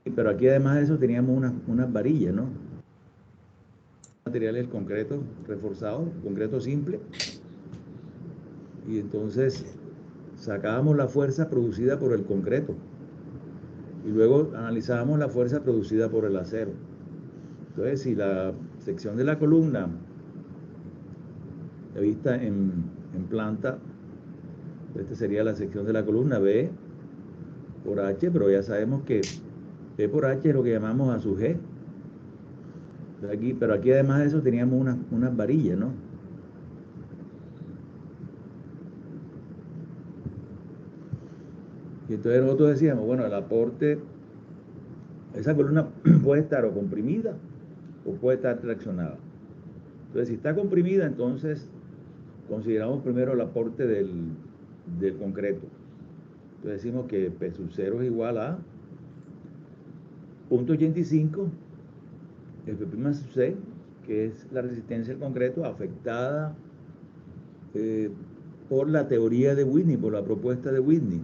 Pero aquí además de eso teníamos unas varillas, ¿no? Materiales concreto reforzado, concreto simple. Y entonces sacábamos la fuerza producida por el concreto y luego analizábamos la fuerza producida por el acero. Entonces, si la sección de la columna vista en planta, esta sería la sección de la columna B por H, pero ya sabemos que B por H es lo que llamamos A sub G. Aquí, pero aquí además de eso teníamos unas varillas, ¿no? Y entonces nosotros decíamos, bueno, el aporte, esa columna puede estar o comprimida o puede estar traccionada. Entonces, si está comprimida, entonces consideramos primero el aporte del concreto. Entonces decimos que P sub 0 es igual a 0.85 F' sub C, que es la resistencia del concreto afectada por la teoría de Whitney, por la propuesta de Whitney.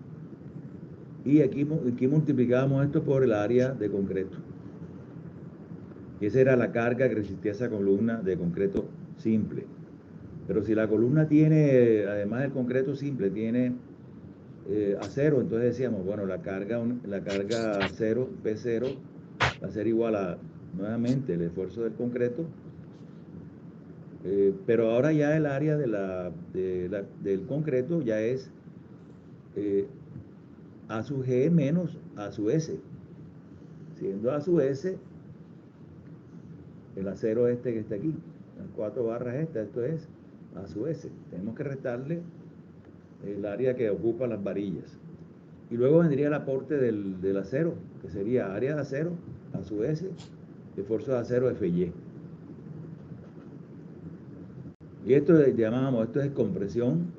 Y aquí multiplicábamos esto por el área de concreto. Y esa era la carga que resistía esa columna de concreto simple. Pero si la columna tiene, además del concreto simple, tiene acero, entonces decíamos, bueno, la carga 0, P0, va a ser igual a, nuevamente, el esfuerzo del concreto, pero ahora ya el área del concreto ya es A sub G menos A sub S. Siendo A sub S, el acero este que está aquí, las 4 barras esto es A sub S. Tenemos que restarle el área que ocupa las varillas. Y luego vendría el aporte del acero, que sería área de acero, A sub S, esfuerzo de acero FY. Y esto llamábamos, esto es compresión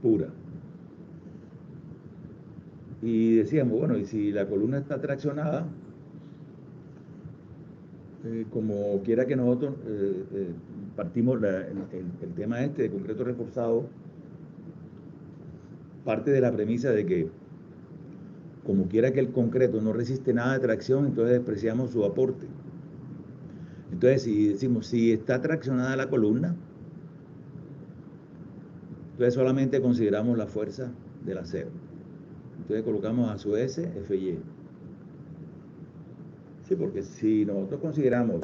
pura. Y decíamos, bueno, y si la columna está traccionada, como quiera que nosotros partimos el tema este de concreto reforzado, parte de la premisa de que como quiera que el concreto no resiste nada de tracción, entonces despreciamos su aporte. Entonces, si decimos, si está traccionada la columna, entonces solamente consideramos la fuerza del acero. Entonces colocamos A sub S, FY. Sí, porque si nosotros consideramos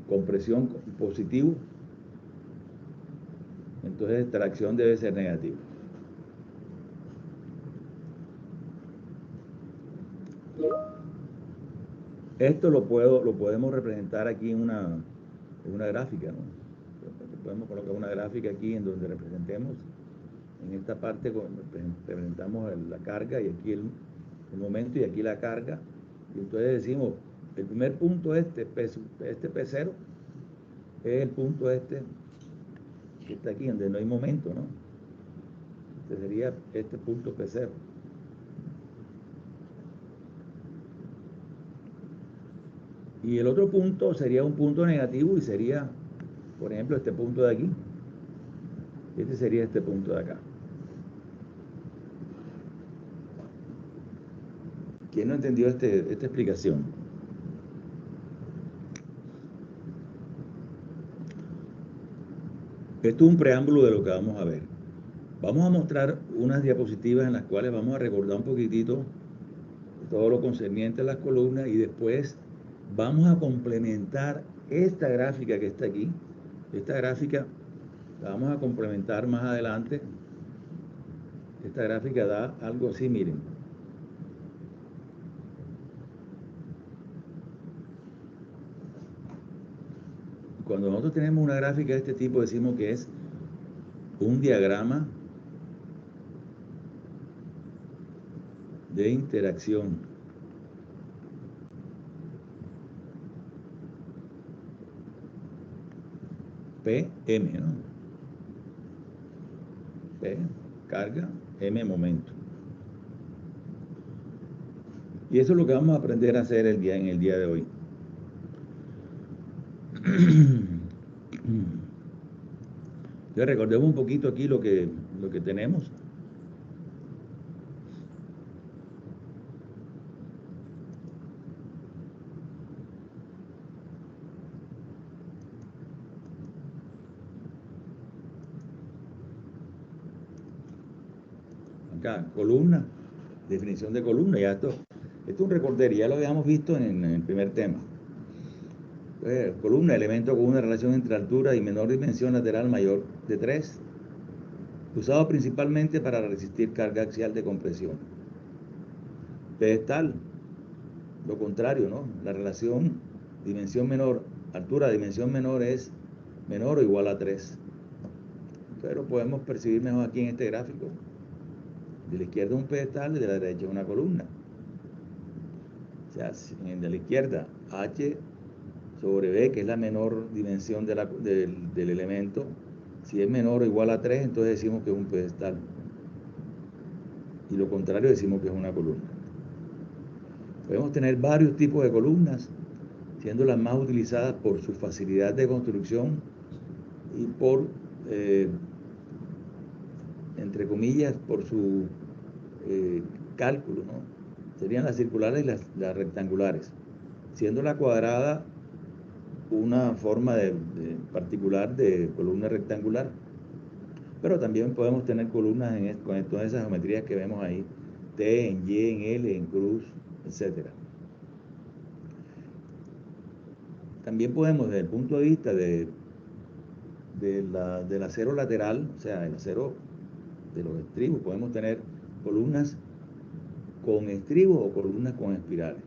compresión positivo, entonces tracción debe ser negativa. Esto lo podemos representar aquí en una gráfica, ¿no? Podemos colocar una gráfica aquí en donde representemos, en esta parte representamos la carga y aquí el momento y aquí la carga. Y entonces decimos, el primer punto este P0, es el punto este que está aquí, donde no hay momento, ¿no? Este sería este punto P0. Y el otro punto sería un punto negativo y sería, por ejemplo, este punto de aquí. Este sería este punto de acá. ¿Quién no entendió esta explicación? Esto es un preámbulo de lo que vamos a ver. Vamos a mostrar unas diapositivas en las cuales vamos a recordar un poquitito todo lo concerniente a las columnas y después vamos a complementar esta gráfica que está aquí. Esta gráfica la vamos a complementar más adelante. Esta gráfica da algo así, miren. Cuando nosotros tenemos una gráfica de este tipo, decimos que es un diagrama de interacción. PM, ¿no? P, carga, M, momento. Y eso es lo que vamos a aprender a hacer en el día de hoy. Ya recordemos un poquito aquí lo que tenemos. acá, columna, definición de columna, ya esto es un recorderis, ya lo habíamos visto en el primer tema. Columna, elemento con una relación entre altura y menor dimensión lateral mayor de 3, usado principalmente para resistir carga axial de compresión. Pedestal, lo contrario, ¿no? La relación dimensión menor, altura dimensión menor es menor o igual a 3. Entonces lo podemos percibir mejor aquí en este gráfico. De la izquierda un pedestal y de la derecha una columna. O sea, de la izquierda H sobre B, que es la menor dimensión del elemento. Si es menor o igual a 3, entonces decimos que es un pedestal. Y lo contrario decimos que es una columna. Podemos tener varios tipos de columnas, siendo las más utilizadas por su facilidad de construcción y por, entre comillas, por su cálculo, ¿no? Serían las circulares y las rectangulares, siendo la cuadrada una forma particular de columna rectangular. Pero también podemos tener columnas con todas esas geometrías que vemos ahí, T, en Y, en L, en cruz, etc. También podemos, desde el punto de vista del acero lateral, o sea, el acero de los estribos, podemos tener columnas con estribos o columnas con espirales.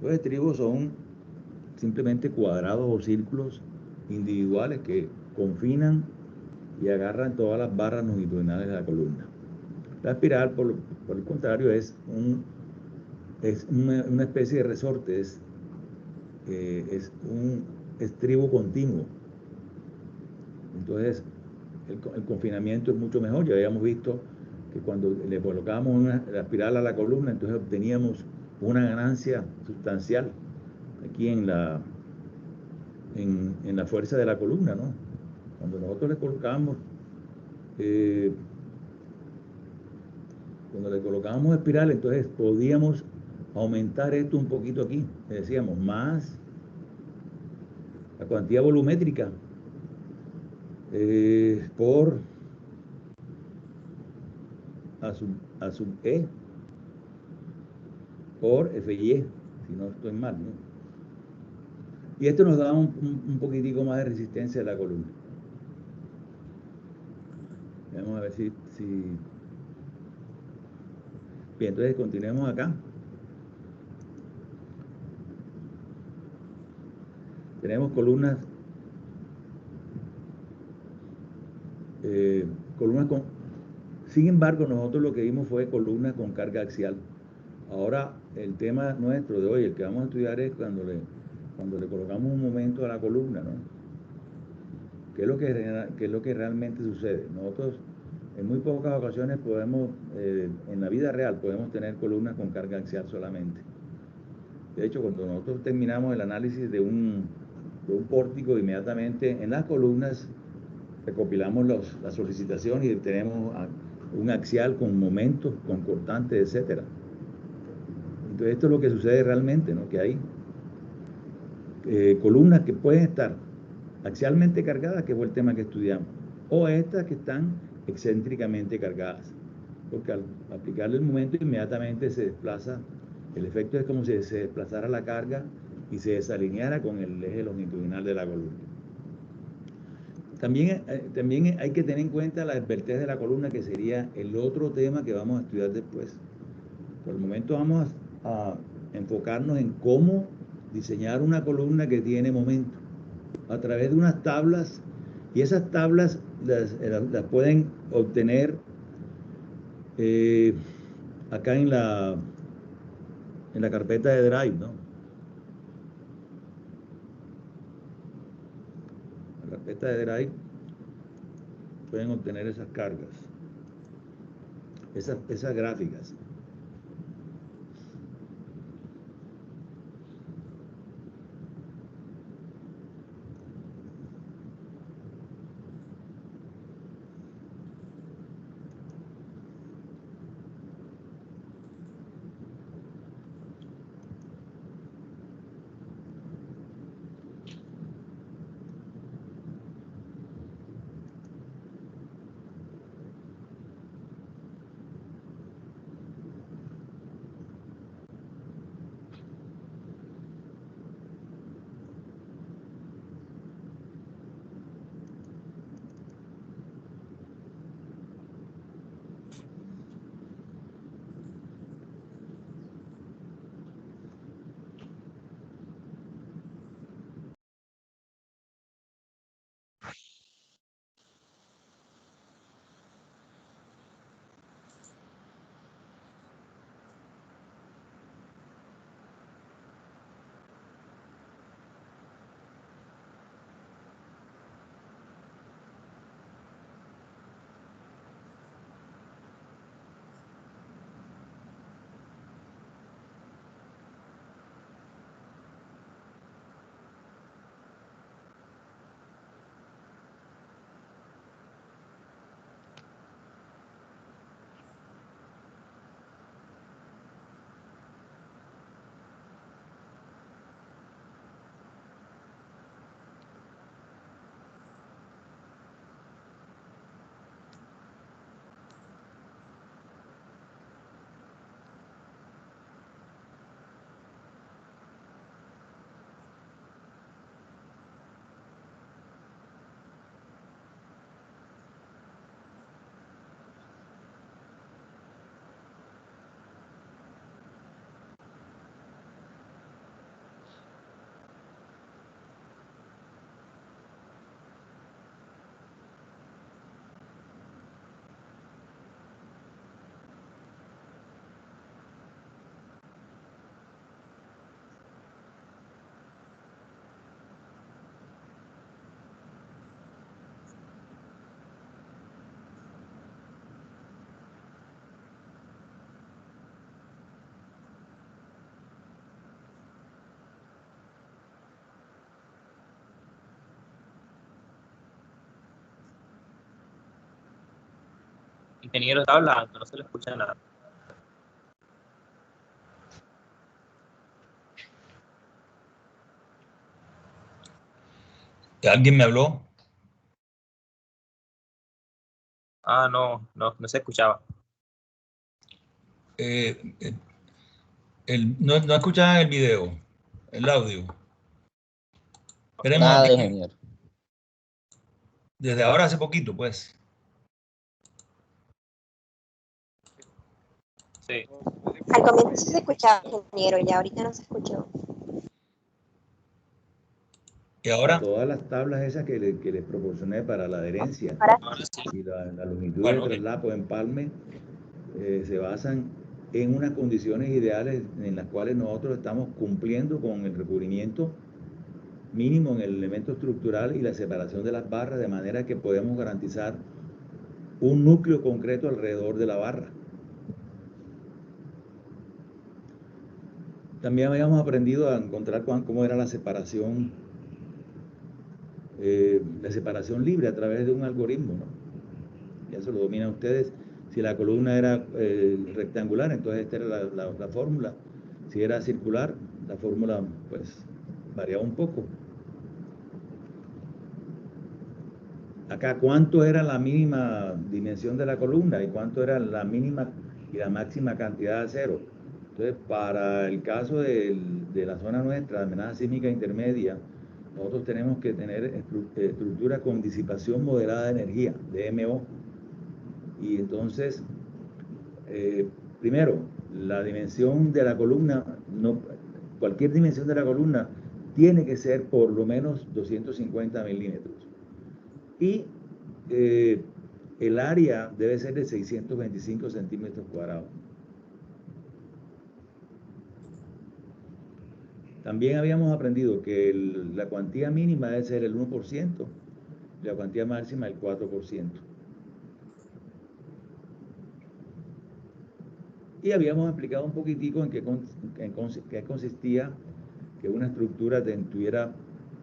Los estribos son simplemente cuadrados o círculos individuales que confinan y agarran todas las barras longitudinales de la columna. La espiral, por el contrario, es una especie de resorte, es un estribo continuo. Entonces, el confinamiento es mucho mejor. Ya habíamos visto que cuando le colocábamos la espiral a la columna, entonces obteníamos una ganancia sustancial aquí en la fuerza de la columna, ¿no? Cuando nosotros le colocábamos espiral, entonces podíamos aumentar esto un poquito aquí. Le decíamos más la cuantía volumétrica por a sub E por FY, si no estoy mal, ¿no? Y esto nos da un poquitico más de resistencia a la columna. Vamos a ver si... Bien, entonces continuemos acá. Tenemos columnas con... Sin embargo, nosotros lo que vimos fue columnas con carga axial. Ahora, el tema nuestro de hoy, el que vamos a estudiar es cuando le colocamos un momento a la columna, ¿no? ¿Qué es lo que realmente sucede? Nosotros, en muy pocas ocasiones podemos, en la vida real, podemos tener columnas con carga axial solamente. De hecho, cuando nosotros terminamos el análisis de un pórtico, inmediatamente en las columnas recopilamos la solicitación y tenemos un axial con momentos, con cortantes, etc. Entonces esto es lo que sucede realmente, ¿no? Que hay columnas que pueden estar axialmente cargadas, que fue el tema que estudiamos, o estas que están excéntricamente cargadas, porque al aplicarle el momento inmediatamente se desplaza, el efecto es como si se desplazara la carga y se desalineara con el eje longitudinal de la columna. También hay que tener en cuenta la desvertez de la columna, que sería el otro tema que vamos a estudiar después. Por el momento vamos a enfocarnos en cómo diseñar una columna que tiene momento a través de unas tablas, y esas tablas las pueden obtener acá en la carpeta de Drive, ¿no? En la carpeta de Drive pueden obtener esas cargas, esas gráficas. Ingeniero está hablando, no se le escucha nada. ¿Alguien me habló? Ah, no se escuchaba. No escuchaban el video, el audio. Nada, ingeniero. Desde ahora hace poquito, pues. Sí. Al comienzo se escuchaba, ingeniero, ya ahorita no se escuchó. Y ahora todas las tablas esas que les proporcioné para la adherencia y la longitud de traslapo o empalme se basan en unas condiciones ideales en las cuales nosotros estamos cumpliendo con el recubrimiento mínimo en el elemento estructural y la separación de las barras, de manera que podemos garantizar un núcleo concreto alrededor de la barra. También habíamos aprendido a encontrar cómo era la separación libre a través de un algoritmo, ¿no? Ya eso lo dominan ustedes. Si la columna era rectangular, entonces esta era la fórmula. Si era circular, la fórmula pues variaba un poco. Acá, ¿cuánto era la mínima dimensión de la columna y cuánto era la mínima y la máxima cantidad de acero? Entonces, para el caso de la zona nuestra, de amenaza sísmica intermedia, nosotros tenemos que tener estructuras con disipación moderada de energía, DMO. Y entonces, primero, la dimensión de la columna, cualquier dimensión de la columna tiene que ser por lo menos 250 milímetros. Y el área debe ser de 625 centímetros cuadrados. También habíamos aprendido que la cuantía mínima debe ser el 1% y la cuantía máxima el 4%. Y habíamos explicado un poquitico en qué consistía que una estructura tuviera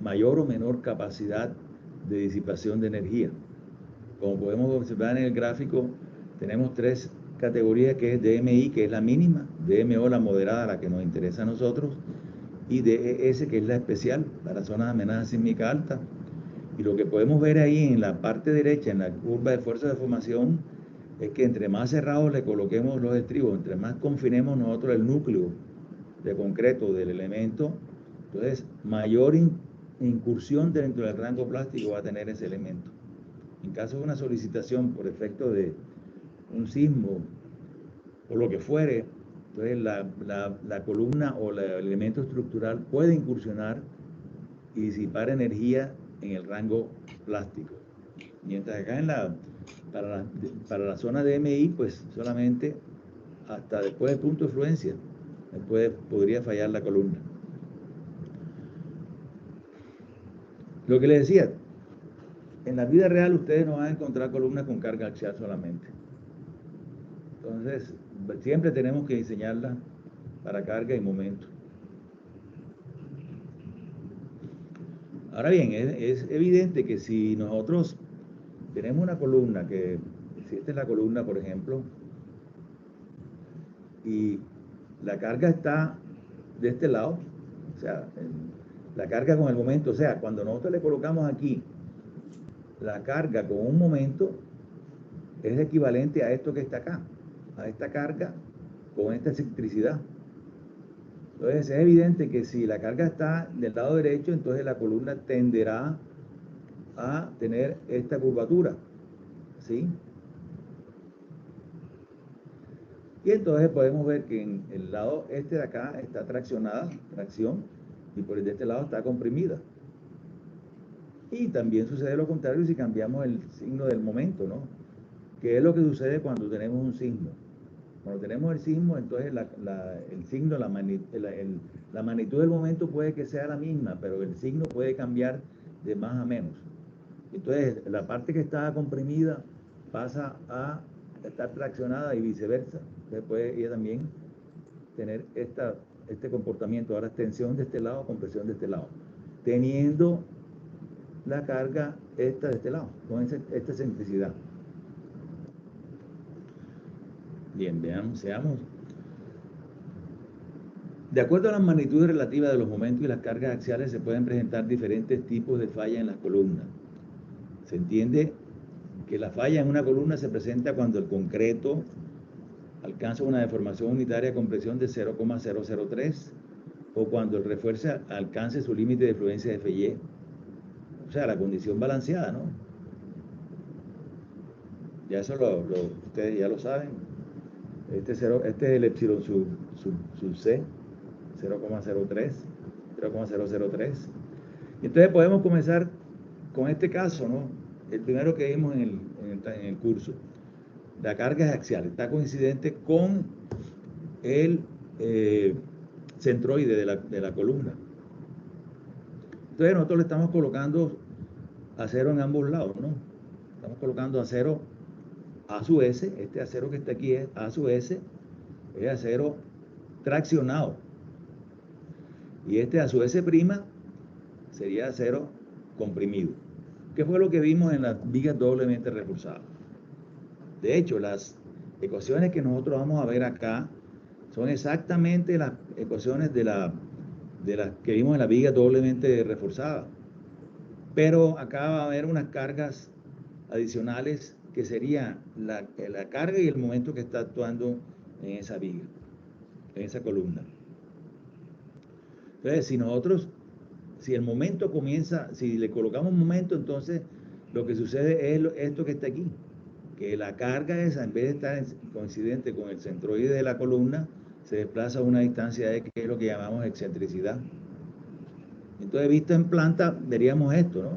mayor o menor capacidad de disipación de energía. Como podemos observar en el gráfico, tenemos tres categorías, que es DMI, que es la mínima, DMO, la moderada, la que nos interesa a nosotros, y DES, que es la especial, para zonas de amenaza sísmica alta. Y lo que podemos ver ahí en la parte derecha, en la curva de fuerza de formación, es que entre más cerrados le coloquemos los estribos, entre más confinemos nosotros el núcleo de concreto del elemento, entonces mayor incursión dentro del rango plástico va a tener ese elemento. En caso de una solicitación por efecto de un sismo o lo que fuere, entonces la columna o el elemento estructural puede incursionar y disipar energía en el rango plástico. Mientras acá para la zona de DMI, pues solamente hasta después del punto de fluencia, después podría fallar la columna. Lo que les decía, en la vida real ustedes no van a encontrar columnas con carga axial solamente. Entonces, siempre tenemos que diseñarlas para carga y momento. Ahora bien, es evidente que si nosotros tenemos una columna, si esta es la columna, por ejemplo, y la carga está de este lado, o sea, la carga con el momento, o sea, cuando nosotros le colocamos aquí la carga con un momento, es equivalente a esto que está acá, a esta carga con esta excentricidad. Entonces es evidente que si la carga está del lado derecho, entonces la columna tenderá a tener esta curvatura, ¿sí? Y entonces podemos ver que en el lado este de acá está tracción, y por el de este lado está comprimida. Y también sucede lo contrario si cambiamos el signo del momento, ¿no? ¿Qué es lo que sucede cuando tenemos un sismo? Cuando tenemos el sismo, entonces el signo, la magnitud del momento puede que sea la misma, pero el signo puede cambiar de más a menos. Entonces, la parte que está comprimida pasa a estar traccionada y viceversa. Entonces puede ella también tener este comportamiento. Ahora, tensión de este lado, compresión de este lado. Teniendo la carga de este lado, con esta excentricidad. Bien, seamos. De acuerdo a las magnitudes relativas de los momentos y las cargas axiales, se pueden presentar diferentes tipos de falla en las columnas. Se entiende que la falla en una columna se presenta cuando el concreto alcanza una deformación unitaria con presión de 0,003 o cuando el refuerzo alcance su límite de fluencia de FY. O sea, la condición balanceada, ¿no? Ya eso ustedes ya lo saben. Este es el epsilon sub C, 0,003. Entonces podemos comenzar con este caso, ¿no? El primero que vimos en el curso. La carga es axial, está coincidente con el centroide de la columna. Entonces nosotros le estamos colocando acero en ambos lados, ¿no? Estamos colocando acero A sub S, este acero que está aquí es A sub S, es acero traccionado. Y este A sub S' sería acero comprimido. ¿Qué fue lo que vimos en las vigas doblemente reforzadas? De hecho, las ecuaciones que nosotros vamos a ver acá son exactamente las ecuaciones de las que vimos en la viga doblemente reforzada. Pero acá va a haber unas cargas adicionales que serían la carga y el momento que está actuando en esa viga, en esa columna. Entonces, si el momento comienza, si le colocamos momento, entonces lo que sucede es esto que está aquí, que la carga esa, en vez de estar coincidente con el centroide de la columna, se desplaza a una distancia de que es lo que llamamos excentricidad. Entonces, visto en planta, veríamos esto, ¿no?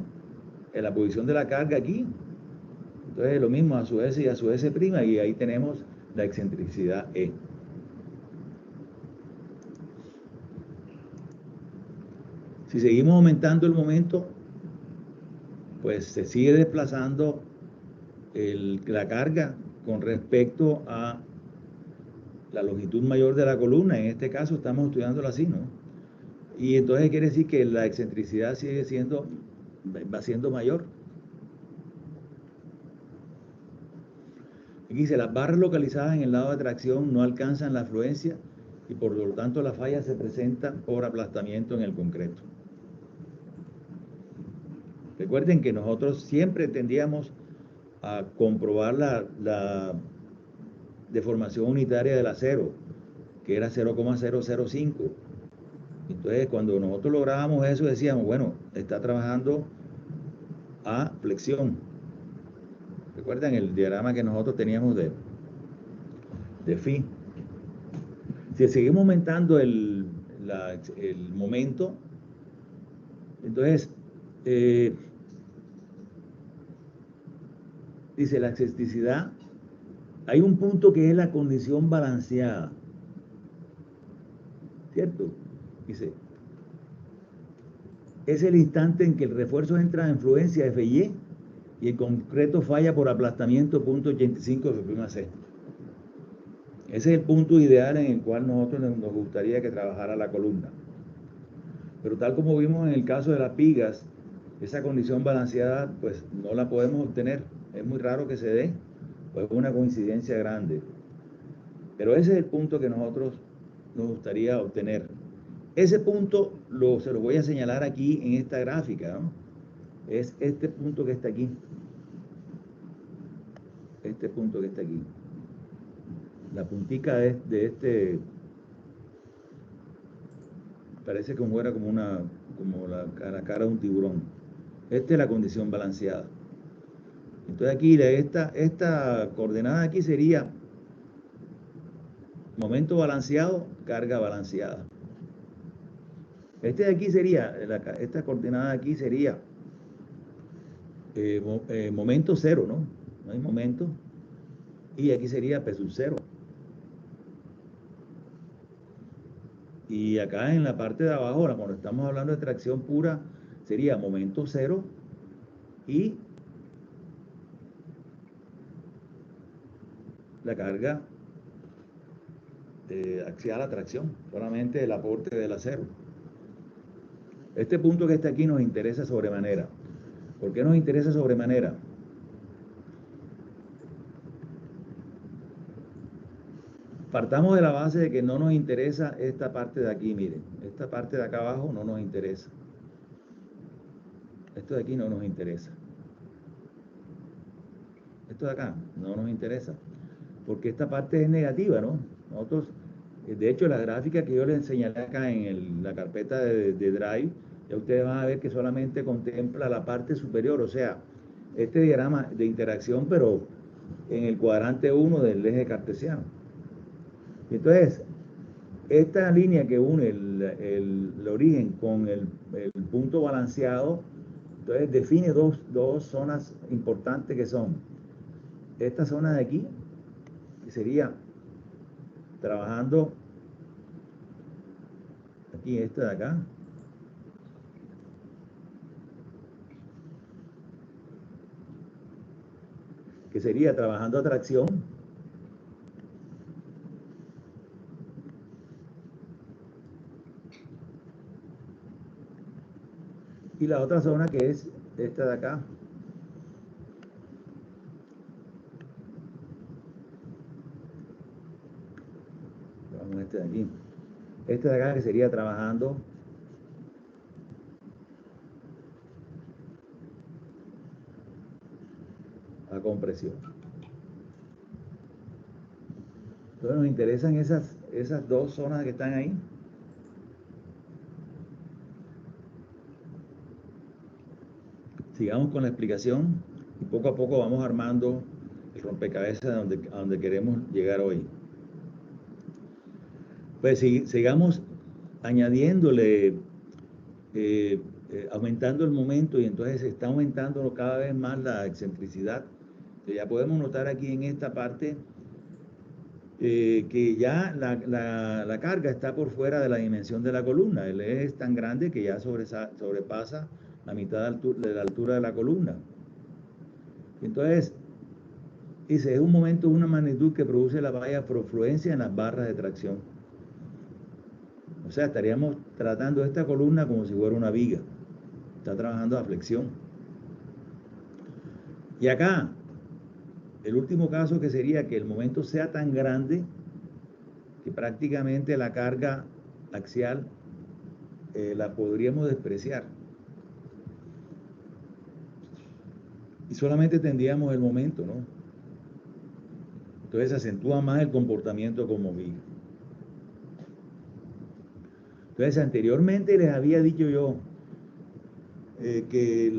En la posición de la carga aquí. Entonces, lo mismo a su S y a su S', y ahí tenemos la excentricidad E. Si seguimos aumentando el momento, pues se sigue desplazando la carga con respecto a la longitud mayor de la columna. En este caso estamos estudiándolo así, ¿no? Y entonces quiere decir que la excentricidad va siendo mayor. Aquí dice, las barras localizadas en el lado de tracción no alcanzan la afluencia y por lo tanto la falla se presenta por aplastamiento en el concreto. Recuerden que nosotros siempre tendíamos a comprobar la deformación unitaria del acero, que era 0,005. Entonces, cuando nosotros lográbamos eso, decíamos, bueno, está trabajando a flexión. ¿Recuerdan el diagrama que nosotros teníamos de phi? Si seguimos aumentando el momento, entonces, dice la excentricidad, hay un punto que es la condición balanceada, ¿cierto? Dice, es el instante en que el refuerzo entra en fluencia FY y el concreto falla por aplastamiento 0.85 F'C. Ese es el punto ideal en el cual nosotros nos gustaría que trabajara la columna. Pero tal como vimos en el caso de las vigas, esa condición balanceada pues no la podemos obtener. Es muy raro que se dé, pues es una coincidencia grande. Pero ese es el punto que nosotros nos gustaría obtener. Ese punto se lo voy a señalar aquí en esta gráfica, ¿no? Es este punto que está aquí. Este punto que está aquí. La puntica de este parece como era como la cara de un tiburón. Esta es la condición balanceada. Entonces aquí esta coordenada aquí sería momento balanceado, carga balanceada. Este de aquí sería, esta coordenada aquí sería momento cero, ¿no? No hay momento. Y aquí sería P sub cero. Y acá en la parte de abajo, cuando estamos hablando de tracción pura, sería momento cero y la carga axial a tracción, solamente el aporte del acero. Este punto que está aquí nos interesa sobremanera. ¿Por qué nos interesa sobremanera? partamos de la base de que no nos interesa esta parte de aquí, miren. Esta parte de acá abajo no nos interesa. Esto de aquí no nos interesa. Esto de acá no nos interesa. Porque esta parte es negativa, ¿no? Nosotros, de hecho, la gráfica que yo les señalé acá en la carpeta de Drive, ya ustedes van a ver que solamente contempla la parte superior, o sea, este diagrama de interacción, pero en el cuadrante 1 del eje cartesiano. Entonces, esta línea que une el origen con el punto balanceado, entonces define dos zonas importantes que son esta zona de aquí, que sería trabajando aquí, esta de acá, que sería trabajando atracción, y la otra zona que es esta de acá, vamos a este de aquí, esta de acá que sería trabajando a compresión. Entonces nos interesan esas dos zonas que están ahí. Sigamos con la explicación y poco a poco vamos armando el rompecabezas a donde queremos llegar hoy. Pues sigamos añadiéndole, aumentando el momento, y entonces se está aumentando cada vez más la excentricidad. Entonces ya podemos notar aquí en esta parte que ya la carga está por fuera de la dimensión de la columna. El eje es tan grande que ya sobrepasa la mitad de la altura de la columna. Entonces, ese es un momento, una magnitud que produce la valla profluencia en las barras de tracción. O sea, estaríamos tratando esta columna como si fuera una viga. Está trabajando a flexión. Y acá, el último caso que sería que el momento sea tan grande que prácticamente la carga axial la podríamos despreciar. Y solamente tendríamos el momento, ¿no? Entonces se acentúa más el comportamiento como viga. Entonces anteriormente les había dicho yo que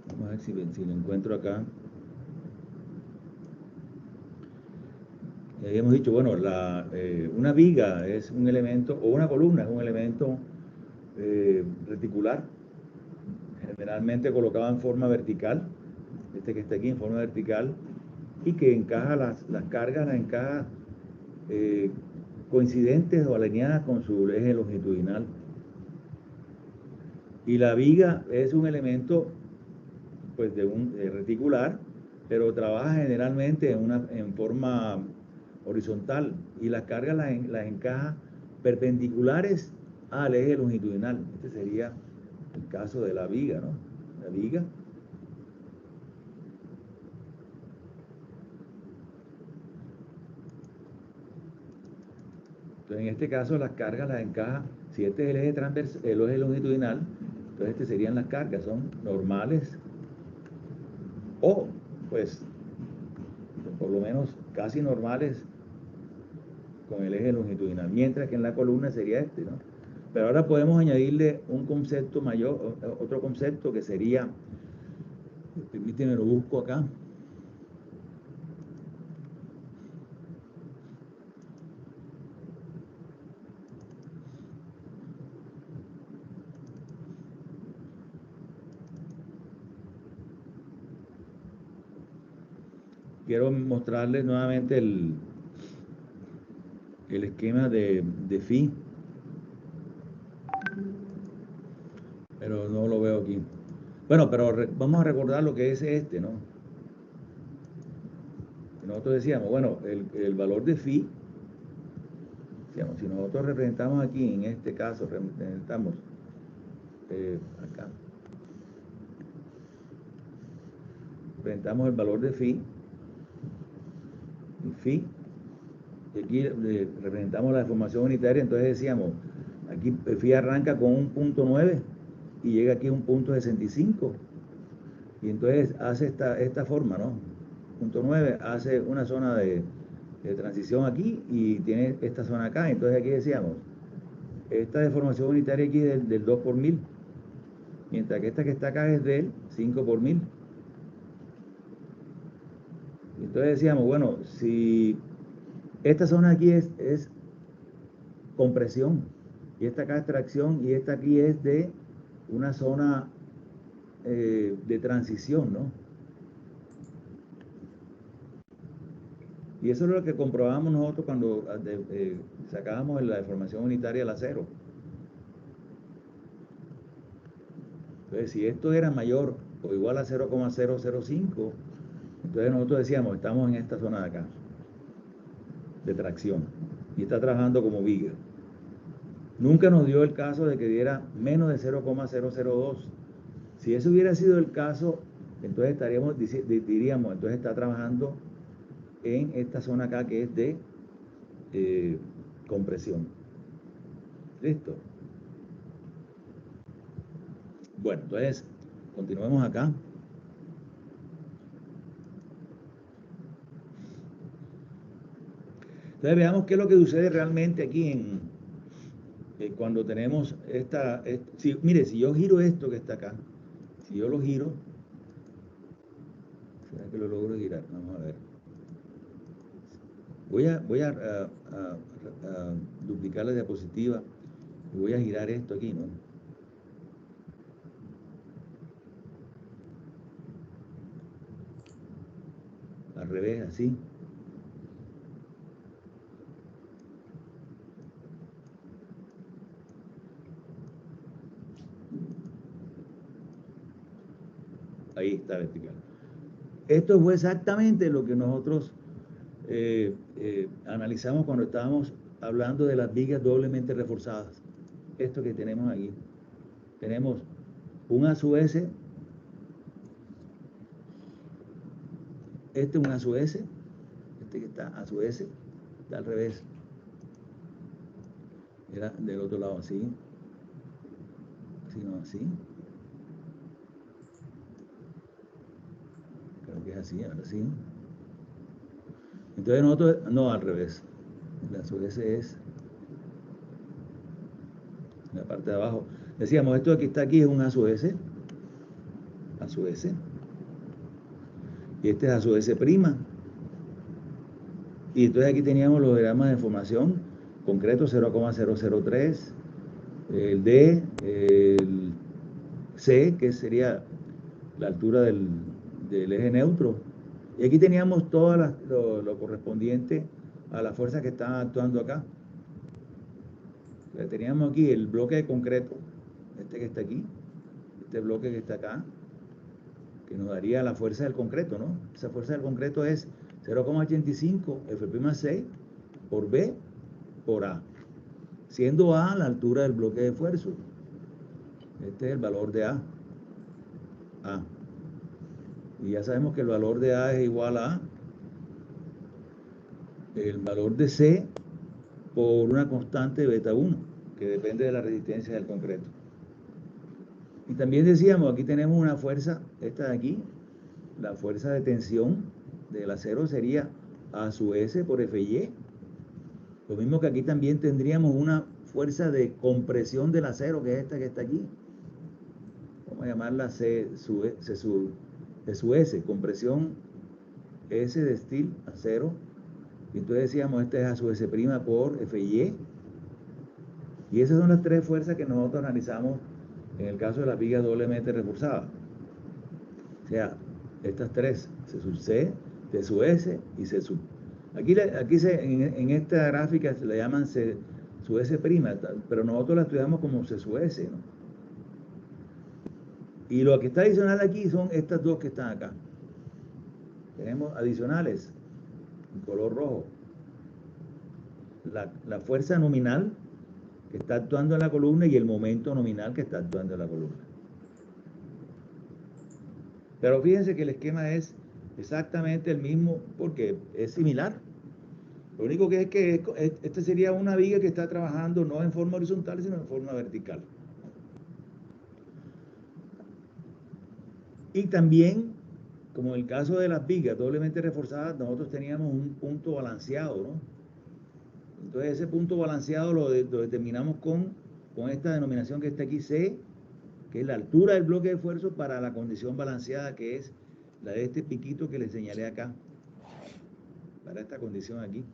vamos a ver si lo encuentro acá. Habíamos dicho, bueno, una viga es un elemento, o una columna es un elemento reticular, generalmente colocado en forma vertical, este que está aquí en forma vertical, y que encaja las cargas, las encaja coincidentes o alineadas con su eje longitudinal. Y la viga es un elemento pues de un reticular, pero trabaja generalmente en forma horizontal, y las cargas las encaja perpendiculares al eje longitudinal. Este sería el caso de la viga, ¿no? La viga. Entonces, en este caso, las cargas las encaja, si este es el eje transversal, el eje longitudinal, entonces este serían las cargas, son normales o, pues, por lo menos casi normales con el eje longitudinal, mientras que en la columna sería este, ¿no? Pero ahora podemos añadirle un concepto mayor, otro concepto que sería, permíteme, lo busco acá. Quiero mostrarles nuevamente el esquema de phi, pero no lo veo aquí. Bueno, pero vamos a recordar lo que es este, ¿no? Nosotros decíamos, bueno, el valor de phi, digamos, si nosotros representamos aquí, en este caso, representamos acá. representamos el valor de phi. Y phi. Y aquí representamos la deformación unitaria. Entonces decíamos, aquí phi arranca con un punto 9 y llega aquí a un punto 65. Y entonces hace esta forma, ¿no? Punto 9 hace una zona de transición aquí y tiene esta zona acá. Entonces aquí decíamos, esta deformación unitaria aquí del 2 por 1000, mientras que esta que está acá es del 5 por 1000. Entonces decíamos, bueno, si esta zona aquí es compresión, y esta acá es tracción, y esta aquí es de una zona de transición, ¿no? Y eso es lo que comprobamos nosotros cuando sacábamos la deformación unitaria al acero. Entonces, si esto era mayor o igual a 0,005, entonces nosotros decíamos, estamos en esta zona de acá, de tracción, y está trabajando como viga. Nunca nos dio el caso de que diera menos de 0,002. Si eso hubiera sido el caso, entonces diríamos, entonces está trabajando en esta zona acá que es de compresión. ¿Listo? Bueno, entonces, continuemos acá. Entonces veamos qué es lo que sucede realmente aquí cuando tenemos mire, si yo giro esto que está acá, si yo lo giro, ¿será que lo logro girar? Vamos a ver. Voy a duplicar la diapositiva y voy a girar esto aquí, ¿no? Al revés, así. Ahí está vertical. Esto fue exactamente lo que nosotros analizamos cuando estábamos hablando de las vigas doblemente reforzadas. Esto que tenemos aquí. Tenemos un A sub S. Este es un A sub S. Este que está A sub S. Está al revés. Era del otro lado así. Así, no así. Creo que es así, ahora sí. Entonces nosotros, no, al revés. La sub S es la parte de abajo. Decíamos, esto que está aquí es un A sub S. A sub S. Y este es A sub S prima. Y entonces aquí teníamos los diagramas de formación concreto 0,003, el D, el C, que sería la altura del eje neutro. Y aquí teníamos todo lo correspondiente a las fuerzas que estaban actuando acá. Entonces, teníamos aquí el bloque de concreto, este que está aquí, este bloque que está acá, que nos daría la fuerza del concreto, ¿no? Esa fuerza del concreto es 0,85 F'6 por B por A, siendo A la altura del bloque de esfuerzo. Este es el valor de A. Y ya sabemos que el valor de A es igual a el valor de C por una constante beta 1, que depende de la resistencia del concreto. Y también decíamos, aquí tenemos una fuerza, esta de aquí, la fuerza de tensión del acero sería A sub S por FY. Lo mismo que aquí también tendríamos una fuerza de compresión del acero, que es esta que está aquí. Vamos a llamarla C sub S, compresión S de steel, acero. Y entonces decíamos, este es A sub S' por FY. Y esas son las tres fuerzas que nosotros analizamos en el caso de las vigas doblemente reforzadas. O sea, estas tres, C sub C, T sub S y C sub. Aquí en esta gráfica se le llaman C sub S', pero nosotros la estudiamos como C sub S, ¿no? Y lo que está adicional aquí son estas dos que están acá. Tenemos adicionales, en color rojo. La fuerza nominal que está actuando en la columna y el momento nominal que está actuando en la columna. Pero fíjense que el esquema es exactamente el mismo porque es similar. Lo único que es que este sería una viga que está trabajando no en forma horizontal, sino en forma vertical. Y también, como en el caso de las vigas doblemente reforzadas, nosotros teníamos un punto balanceado, ¿no? Entonces ese punto balanceado lo determinamos con esta denominación que está aquí, C, que es la altura del bloque de esfuerzo para la condición balanceada, que es la de este piquito que les señalé acá, para esta condición aquí,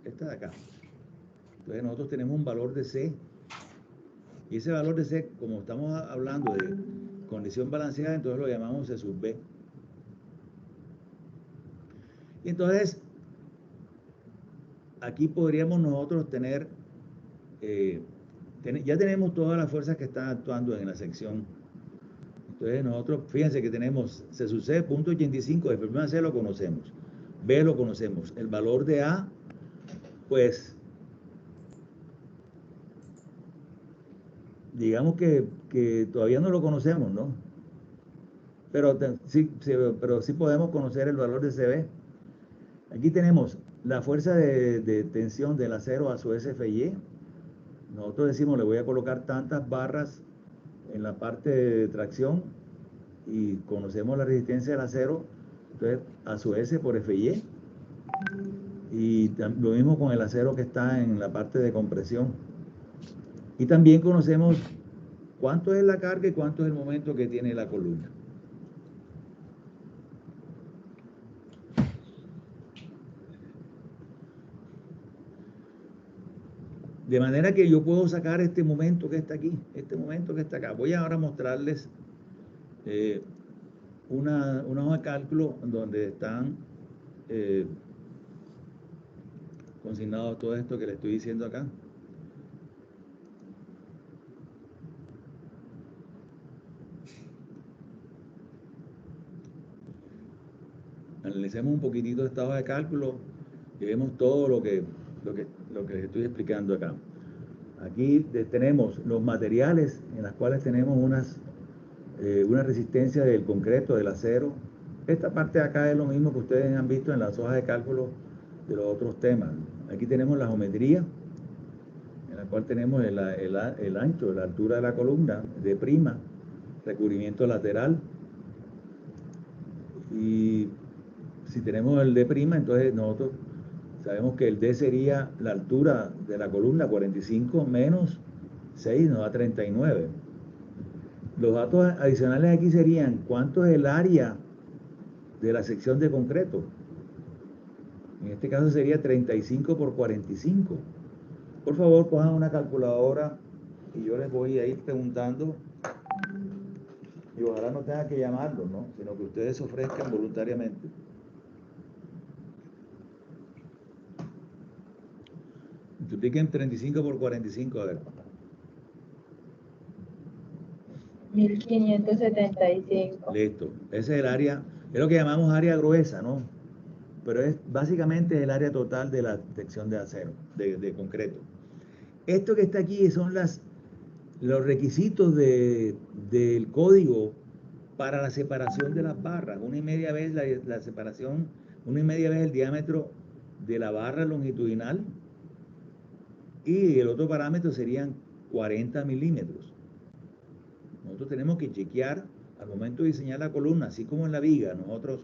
esta de acá. Entonces nosotros tenemos un valor de C, y ese valor de C, como estamos hablando de condición balanceada, entonces lo llamamos C sub B. Y entonces, aquí podríamos nosotros tener, ya tenemos todas las fuerzas que están actuando en la sección. Entonces nosotros, fíjense que tenemos C sub C, punto 85, el problema C lo conocemos, B lo conocemos, el valor de A, pues, digamos que todavía no lo conocemos, ¿no? Pero sí podemos conocer el valor de CB. Aquí tenemos la fuerza de tensión del acero a su SFY. Nosotros decimos, le voy a colocar tantas barras en la parte de tracción y conocemos la resistencia del acero, entonces a su S por FY. Y lo mismo con el acero que está en la parte de compresión. Y también conocemos cuánto es la carga y cuánto es el momento que tiene la columna. De manera que yo puedo sacar este momento que está aquí, este momento que está acá. Voy ahora a mostrarles una hoja de cálculo donde están consignados todo esto que les estoy diciendo acá. Analicemos un poquitito esta hoja de cálculo y vemos todo lo que les estoy explicando acá. Aquí tenemos los materiales en los cuales tenemos una resistencia del concreto, del acero. Esta parte de acá es lo mismo que ustedes han visto en las hojas de cálculo de los otros temas. Aquí tenemos la geometría, en la cual tenemos el ancho, la altura de la columna, D', recubrimiento lateral. Y si tenemos el D', entonces nosotros sabemos que el D sería la altura de la columna, 45 menos 6 nos da 39. Los datos adicionales aquí serían cuánto es el área de la sección de concreto. En este caso sería 35 por 45. Por favor, cojan una calculadora y yo les voy a ir preguntando y ojalá no tenga que llamarlos, ¿no? Sino que ustedes se ofrezcan voluntariamente. Multipliquen 35 por 45, a ver. 1575. Listo. Ese es el área, es lo que llamamos área gruesa, ¿no? Pero es básicamente el área total de la sección de acero, de concreto. Esto que está aquí son los requisitos del código para la separación de las barras. 1,5 veces la separación, 1,5 veces el diámetro de la barra longitudinal y el otro parámetro serían 40 milímetros. Nosotros tenemos que chequear al momento de diseñar la columna, así como en la viga, nosotros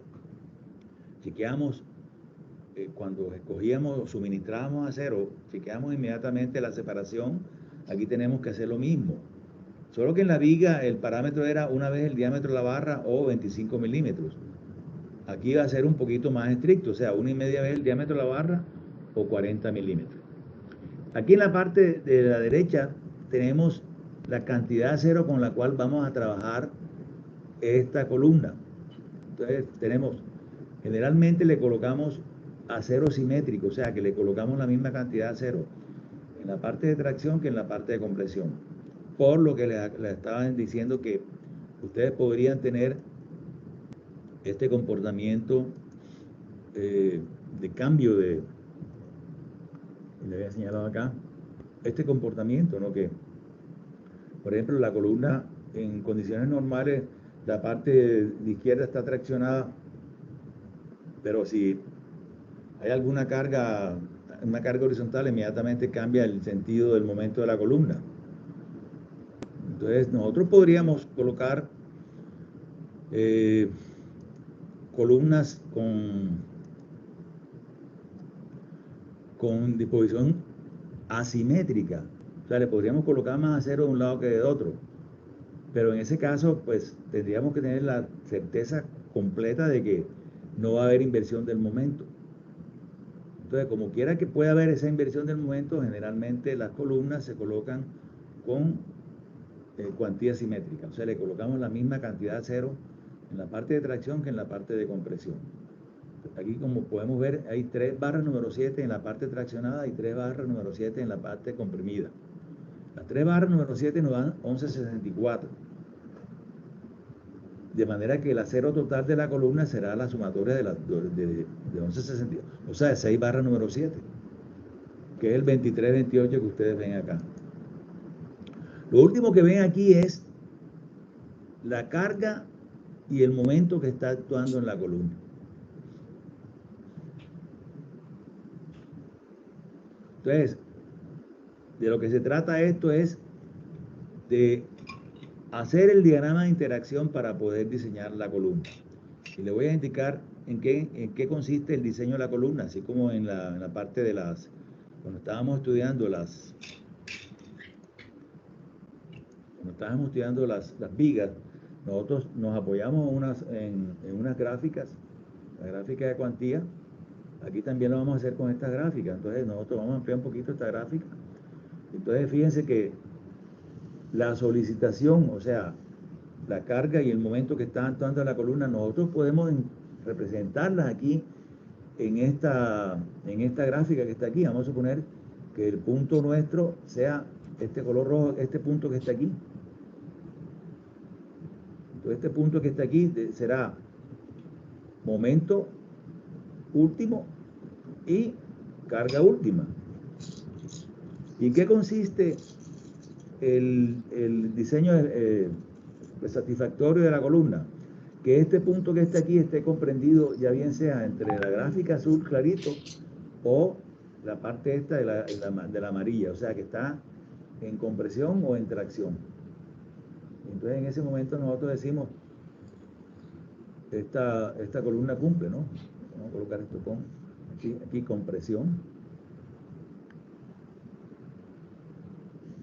chequeamos cuando escogíamos o suministrábamos acero, chequeamos inmediatamente la separación. Aquí tenemos que hacer lo mismo. Solo que en la viga el parámetro era 1 vez el diámetro de la barra o 25 milímetros. Aquí va a ser un poquito más estricto, o sea, 1,5 veces el diámetro de la barra o 40 milímetros. Aquí en la parte de la derecha tenemos la cantidad de acero con la cual vamos a trabajar esta columna. Entonces generalmente le colocamos acero simétrico, o sea que le colocamos la misma cantidad de acero en la parte de tracción que en la parte de compresión. Por lo que les estaban diciendo que ustedes podrían tener este comportamiento de cambio le había señalado acá, este comportamiento, ¿no? Que, por ejemplo, la columna en condiciones normales la parte de izquierda está traccionada, pero si hay alguna carga, una carga horizontal, inmediatamente cambia el sentido del momento de la columna. Entonces nosotros podríamos colocar columnas con disposición asimétrica. O sea, le podríamos colocar más acero de un lado que de otro. Pero en ese caso, pues tendríamos que tener la certeza completa de que no va a haber inversión del momento. Entonces, como quiera que pueda haber esa inversión del momento, generalmente las columnas se colocan con cuantía simétrica. O sea, le colocamos la misma cantidad de acero en la parte de tracción que en la parte de compresión. Aquí, como podemos ver, hay 3 barras número 7 en la parte traccionada y 3 barras número 7 en la parte comprimida. Las 3 barras número 7 nos dan 1164. De manera que el acero total de la columna será la sumatoria de 1162. O sea, de 6 barras número 7, que es el 2328 que ustedes ven acá. Lo último que ven aquí es la carga y el momento que está actuando en la columna. Entonces, de lo que se trata esto es de hacer el diagrama de interacción para poder diseñar la columna. Y le voy a indicar en qué consiste el diseño de la columna, así como en la parte de cuando estábamos estudiando las vigas, nosotros nos apoyamos en unas gráficas, la gráfica de cuantía. Aquí también lo vamos a hacer con esta gráfica. Entonces nosotros vamos a ampliar un poquito esta gráfica. Entonces fíjense que la solicitación, o sea, la carga y el momento que está actuando en la columna, nosotros podemos representarlas aquí en esta gráfica que está aquí. Vamos a suponer que el punto nuestro sea este color rojo, este punto que está aquí. Entonces este punto que está aquí será momento último y carga última. ¿Y en qué consiste el diseño satisfactorio de la columna? Que este punto que está aquí esté comprendido ya bien sea entre la gráfica azul clarito o la parte esta de la amarilla, o sea que está en compresión o en tracción. Entonces en ese momento nosotros decimos esta columna cumple, ¿no? Vamos a colocar esto con aquí compresión.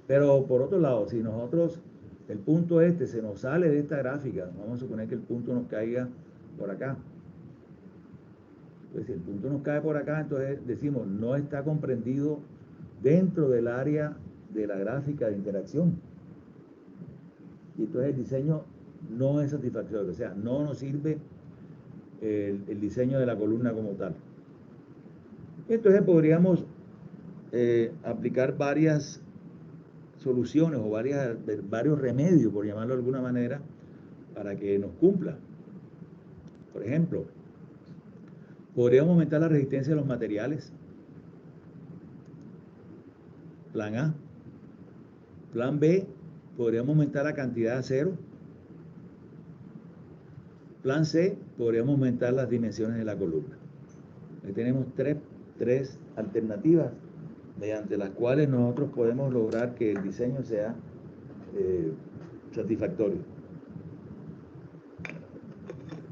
Pero por otro lado, si nosotros el punto este se nos sale de esta gráfica, vamos a suponer que el punto nos caiga por acá. Entonces, si el punto nos cae por acá, entonces decimos no está comprendido dentro del área de la gráfica de interacción. Y entonces el diseño no es satisfactorio, o sea, no nos sirve el diseño de la columna como tal. Entonces podríamos aplicar varias soluciones o varios remedios, por llamarlo de alguna manera, para que nos cumpla. Por ejemplo, podríamos aumentar la resistencia de los materiales. Plan A. Plan B, podríamos aumentar la cantidad de acero. Plan C, podríamos aumentar las dimensiones de la columna. Ahí tenemos tres alternativas mediante las cuales nosotros podemos lograr que el diseño sea satisfactorio.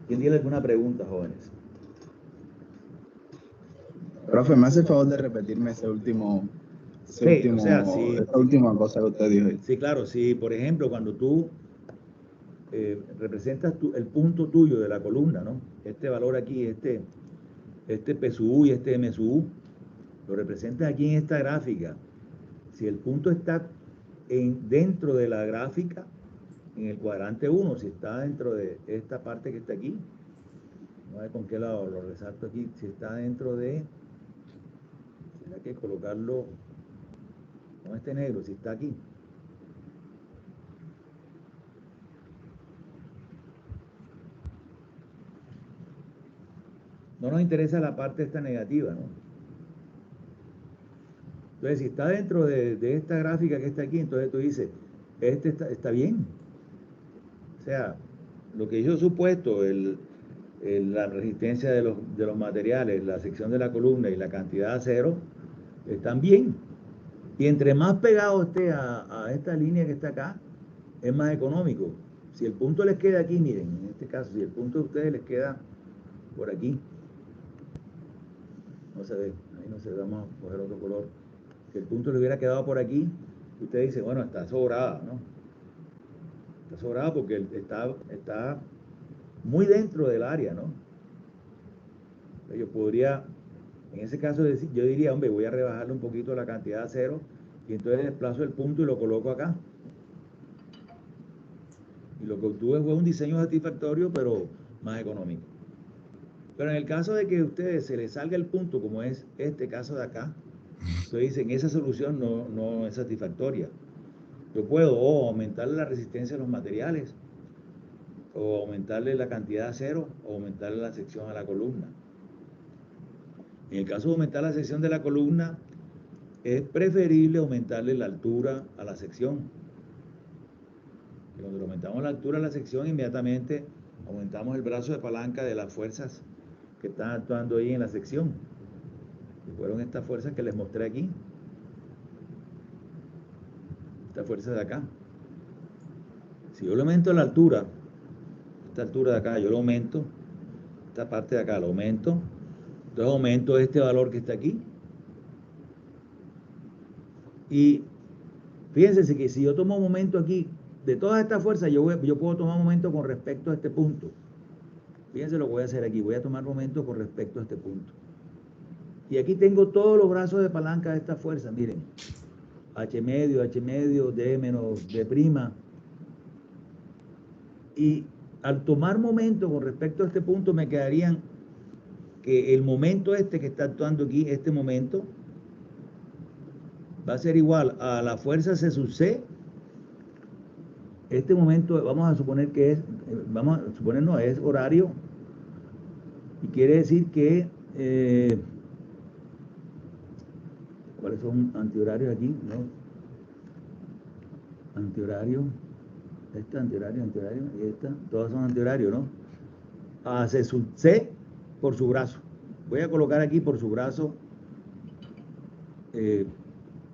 ¿Quién tiene alguna pregunta, jóvenes? Profe, ¿me hace el favor de repetirme esa última cosa que usted dijo? Sí, claro, sí. Por ejemplo, cuando tú representas el punto tuyo de la columna, ¿no? Este valor aquí, este P sub U y este M sub U, lo representas aquí en esta gráfica. Si el punto está dentro de la gráfica, en el cuadrante 1, si está dentro de esta parte que está aquí, vamos a ver con qué lado lo resalto aquí, si está dentro de, tendrá que colocarlo con este negro, si está aquí. No nos interesa la parte esta negativa, ¿no? Entonces, si está dentro de esta gráfica que está aquí, entonces tú dices, este está bien. O sea, lo que yo he supuesto, la resistencia de los materiales, la sección de la columna y la cantidad de acero, están bien. Y entre más pegado esté a esta línea que está acá, es más económico. Si el punto les queda aquí, miren, en este caso, si el punto de ustedes les queda por aquí, no se ve, ahí no se ve, vamos a coger otro color. Si el punto le hubiera quedado por aquí, usted dice, bueno, está sobrada, ¿no? Está sobrada porque está muy dentro del área, ¿no? Yo podría, en ese caso, yo diría, hombre, voy a rebajarle un poquito la cantidad de acero y entonces desplazo el punto y lo coloco acá. Y lo que obtuve fue un diseño satisfactorio, pero más económico. Pero en el caso de que a ustedes se les salga el punto, como es este caso de acá, entonces dicen, esa solución no es satisfactoria. Yo puedo o aumentarle la resistencia a los materiales, o aumentarle la cantidad de acero, o aumentarle la sección a la columna. En el caso de aumentar la sección de la columna, es preferible aumentarle la altura a la sección. Y cuando le aumentamos la altura a la sección, inmediatamente aumentamos el brazo de palanca de las fuerzas que están actuando ahí en la sección. Que fueron estas fuerzas que les mostré aquí. Estas fuerzas de acá. Si yo le aumento la altura, esta altura de acá, yo lo aumento, esta parte de acá lo aumento, entonces aumento este valor que está aquí. Y fíjense que si yo tomo un momento aquí, de todas estas fuerzas, yo puedo tomar un momento con respecto a este punto. Fíjense lo que voy a hacer aquí, voy a tomar momento con respecto a este punto. Y aquí tengo todos los brazos de palanca de esta fuerza, miren. H medio, D menos D'. Y al tomar momento con respecto a este punto, me quedarían que el momento este que está actuando aquí, este momento, va a ser igual a la fuerza C sub C. Este momento, vamos a suponer que es, es horario, y quiere decir que, ¿cuáles son antihorarios aquí? ¿No? Antihorario, antihorario, y esta, todas son antihorarios, ¿no? A C sub C por su brazo. Voy a colocar aquí por su brazo,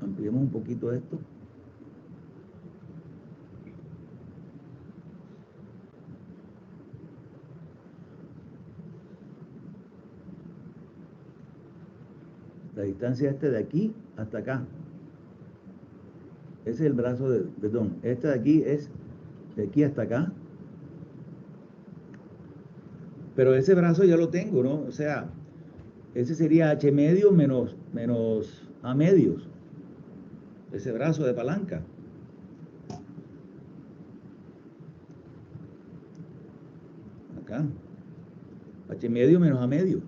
ampliemos un poquito esto. La distancia de aquí hasta acá. Ese es el brazo de, perdón, este de aquí es de aquí hasta acá. Pero ese brazo ya lo tengo, ¿no? O sea, ese sería H medio menos A medios. Ese brazo de palanca. Acá. H medio menos A medio.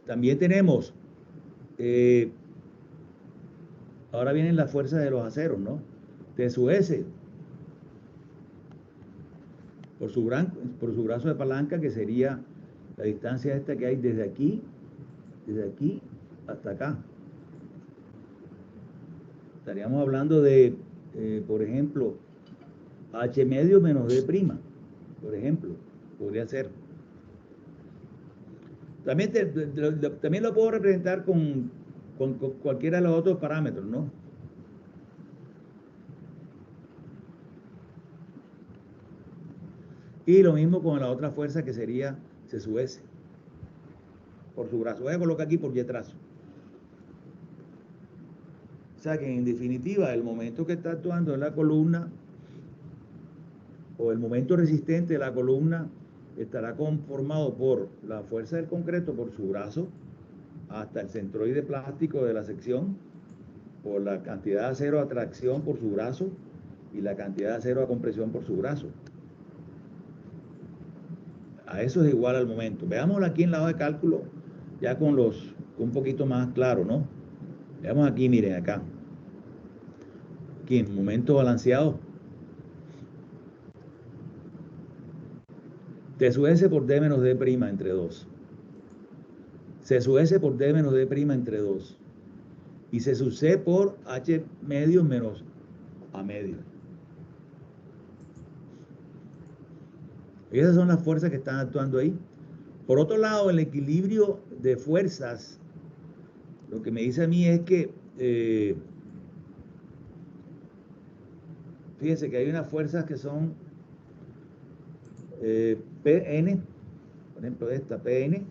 También tenemos, ahora vienen las fuerzas de los aceros, ¿no? T sub S, por su brazo de palanca, que sería la distancia esta que hay desde aquí hasta acá. Estaríamos hablando de, por ejemplo, H medio menos D', por ejemplo, podría ser. También lo puedo representar con cualquiera de los otros parámetros, ¿no? Y lo mismo con la otra fuerza que sería C sub S, por su brazo. Voy a colocar aquí por Y trazo. O sea que en definitiva el momento que está actuando en la columna, o el momento resistente de la columna, estará conformado por la fuerza del concreto por su brazo hasta el centroide plástico de la sección, por la cantidad de acero a tracción por su brazo y la cantidad de acero a compresión por su brazo. A eso es igual al momento. Veámoslo aquí en la hoja de cálculo, ya con un poquito más claro, ¿no? Veamos aquí, miren acá. Aquí en momento balanceado. T sub S por D menos D' entre 2. C sub S por D menos D' entre 2. Y C sub C por H medio menos a medio. Y esas son las fuerzas que están actuando ahí. Por otro lado, el equilibrio de fuerzas, lo que me dice a mí es que, fíjense que hay unas fuerzas que son PN, por ejemplo esta PN,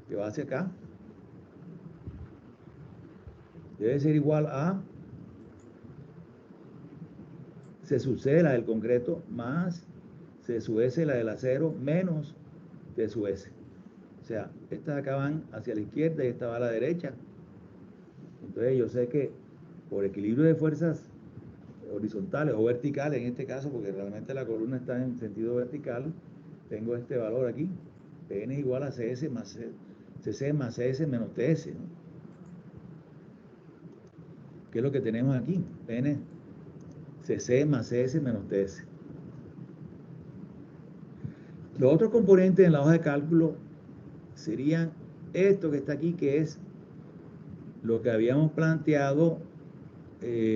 que va hacia acá, debe ser igual a C sub C, la del concreto, más C sub S, la del acero, menos T sub S. O sea, estas acá van hacia la izquierda y esta va a la derecha. Entonces yo sé que por equilibrio de fuerzas horizontales o verticales, en este caso, porque realmente la columna está en sentido vertical, tengo este valor aquí, Pn igual a CS más CC más CS menos TS, ¿no? ¿Qué es lo que tenemos aquí? Pn CC más CS menos TS. Los otros componentes en la hoja de cálculo serían esto que está aquí, que es lo que habíamos planteado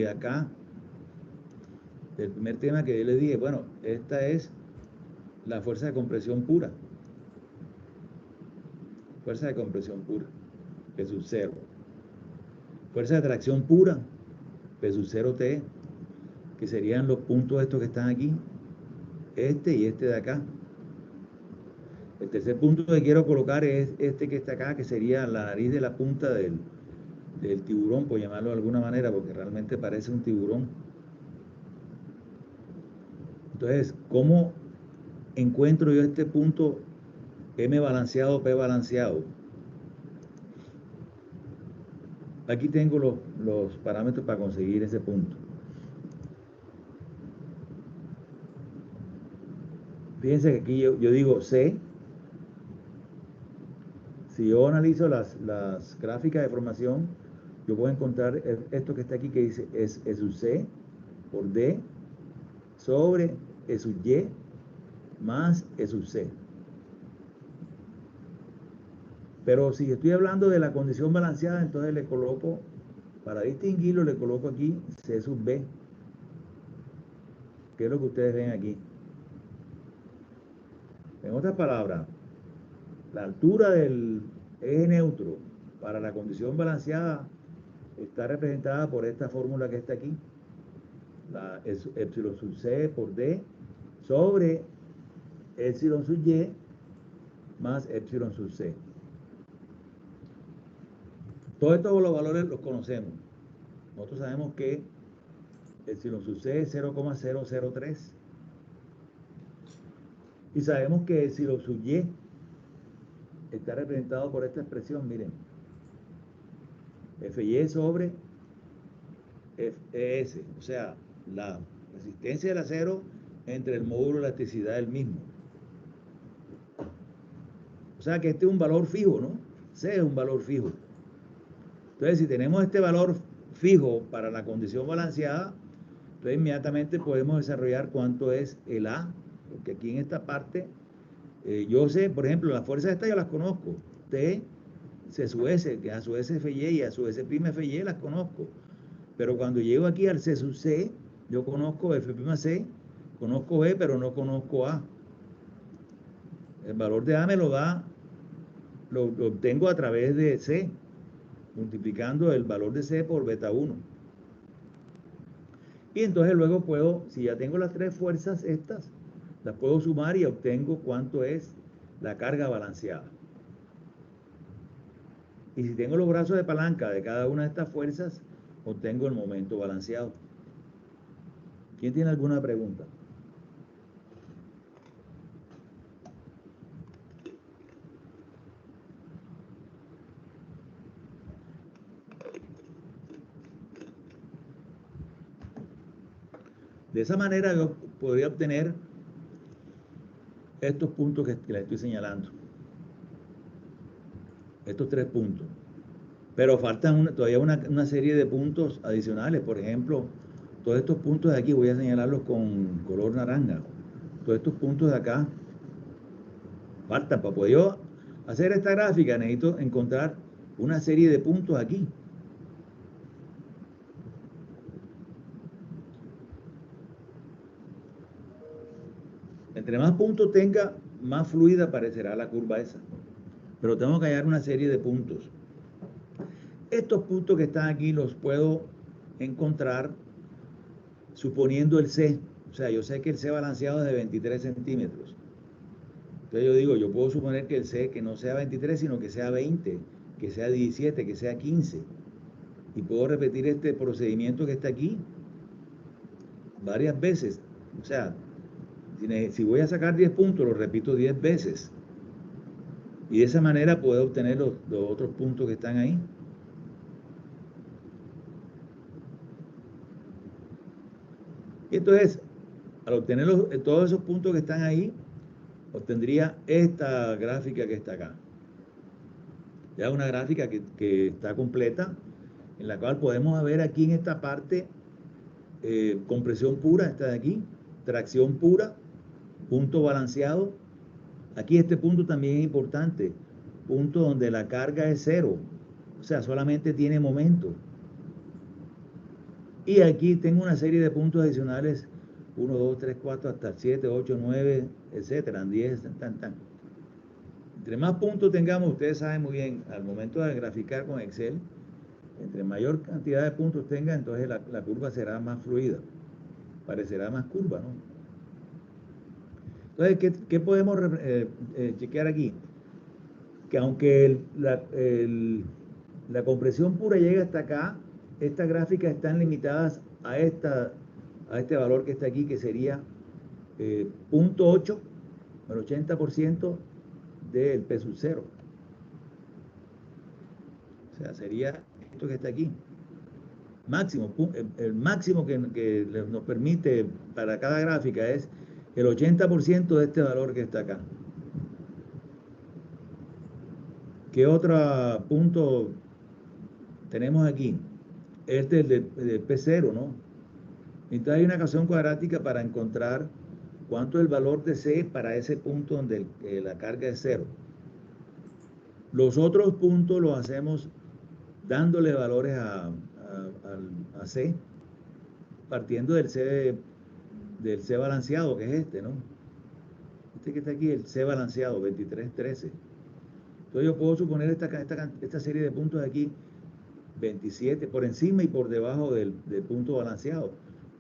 acá, el primer tema que yo les dije. Bueno, esta es la fuerza de compresión pura. Fuerza de compresión pura, P sub 0. Fuerza de tracción pura, P sub 0T, que serían los puntos estos que están aquí, este y este de acá. El tercer punto que quiero colocar es este que está acá, que sería la nariz de la punta del tiburón, por llamarlo de alguna manera, porque realmente parece un tiburón. Entonces, ¿cómo encuentro yo este punto M balanceado, P balanceado? Aquí tengo los parámetros para conseguir ese punto. Fíjense que aquí yo digo C. Si yo analizo las gráficas de formación, yo puedo encontrar esto que está aquí que dice es E sub C por D sobre E sub Y más E sub C. Pero si estoy hablando de la condición balanceada, entonces le coloco, para distinguirlo, le coloco aquí C sub B, que es lo que ustedes ven aquí. En otras palabras, la altura del eje neutro para la condición balanceada está representada por esta fórmula que está aquí, la epsilon sub C por D sobre epsilon sub Y más epsilon sub C. Todos estos los valores los conocemos. Nosotros sabemos que epsilon sub C es 0,003 y sabemos que epsilon sub Y está representado por esta expresión, miren, Fy sobre Fes, o sea, la resistencia del acero entre el módulo de elasticidad del mismo. O sea que este es un valor fijo, ¿no? C es un valor fijo. Entonces, si tenemos este valor fijo para la condición balanceada, entonces inmediatamente podemos desarrollar cuánto es el A, porque aquí en esta parte, yo sé, por ejemplo, las fuerzas estas yo las conozco. T, C sub S, que a su S Fy y a su S' Fy las conozco. Pero cuando llego aquí al C sub C, yo conozco F'C, conozco E, pero no conozco A. El valor de A me lo da, lo obtengo a través de C, multiplicando el valor de C por beta 1. Y entonces luego puedo, si ya tengo las tres fuerzas estas, las puedo sumar y obtengo cuánto es la carga balanceada. Y si tengo los brazos de palanca de cada una de estas fuerzas, obtengo el momento balanceado. ¿Quién tiene alguna pregunta? De esa manera yo podría obtener estos puntos que les estoy señalando. Estos tres puntos. Pero faltan todavía una serie de puntos adicionales. Por ejemplo, todos estos puntos de aquí voy a señalarlos con color naranja. Todos estos puntos de acá faltan. Para poder yo hacer esta gráfica necesito encontrar una serie de puntos aquí. Entre más puntos tenga, más fluida parecerá la curva esa. Pero tengo que hallar una serie de puntos. Estos puntos que están aquí los puedo encontrar suponiendo el C. O sea, yo sé que el C balanceado es de 23 centímetros. Entonces yo digo, yo puedo suponer que el C que no sea 23, sino que sea 20, que sea 17, que sea 15. Y puedo repetir este procedimiento que está aquí varias veces. O sea, si voy a sacar 10 puntos, lo repito 10 veces. Y de esa manera puedo obtener los otros puntos que están ahí. Y entonces, al obtener todos esos puntos que están ahí, obtendría esta gráfica que está acá. Ya una gráfica que está completa, en la cual podemos ver aquí en esta parte compresión pura, esta de aquí, tracción pura, punto balanceado. Aquí este punto también es importante, punto donde la carga es cero, o sea, solamente tiene momento. Y aquí tengo una serie de puntos adicionales, 1, 2, 3, 4, hasta 7, 8, 9, etcétera, 10, tan. Entre más puntos tengamos, ustedes saben muy bien, al momento de graficar con Excel, entre mayor cantidad de puntos tenga, entonces la curva será más fluida, parecerá más curva, ¿no? Entonces, ¿qué podemos chequear aquí? Que aunque la compresión pura llega hasta acá, estas gráficas están limitadas a este valor que está aquí, que sería 0.8, el 80% del P sub 0. O sea, sería esto que está aquí. Máximo, el máximo que nos permite para cada gráfica es el 80% de este valor que está acá. ¿Qué otro punto tenemos aquí? Este es del P0, ¿no? Entonces hay una ecuación cuadrática para encontrar cuánto es el valor de C para ese punto donde la carga es 0. Los otros puntos los hacemos dándole valores a C, partiendo del C balanceado, que es este, ¿no? Este que está aquí, el C balanceado, 23, 13. Entonces yo puedo suponer esta serie de puntos de aquí, 27, por encima y por debajo del punto balanceado.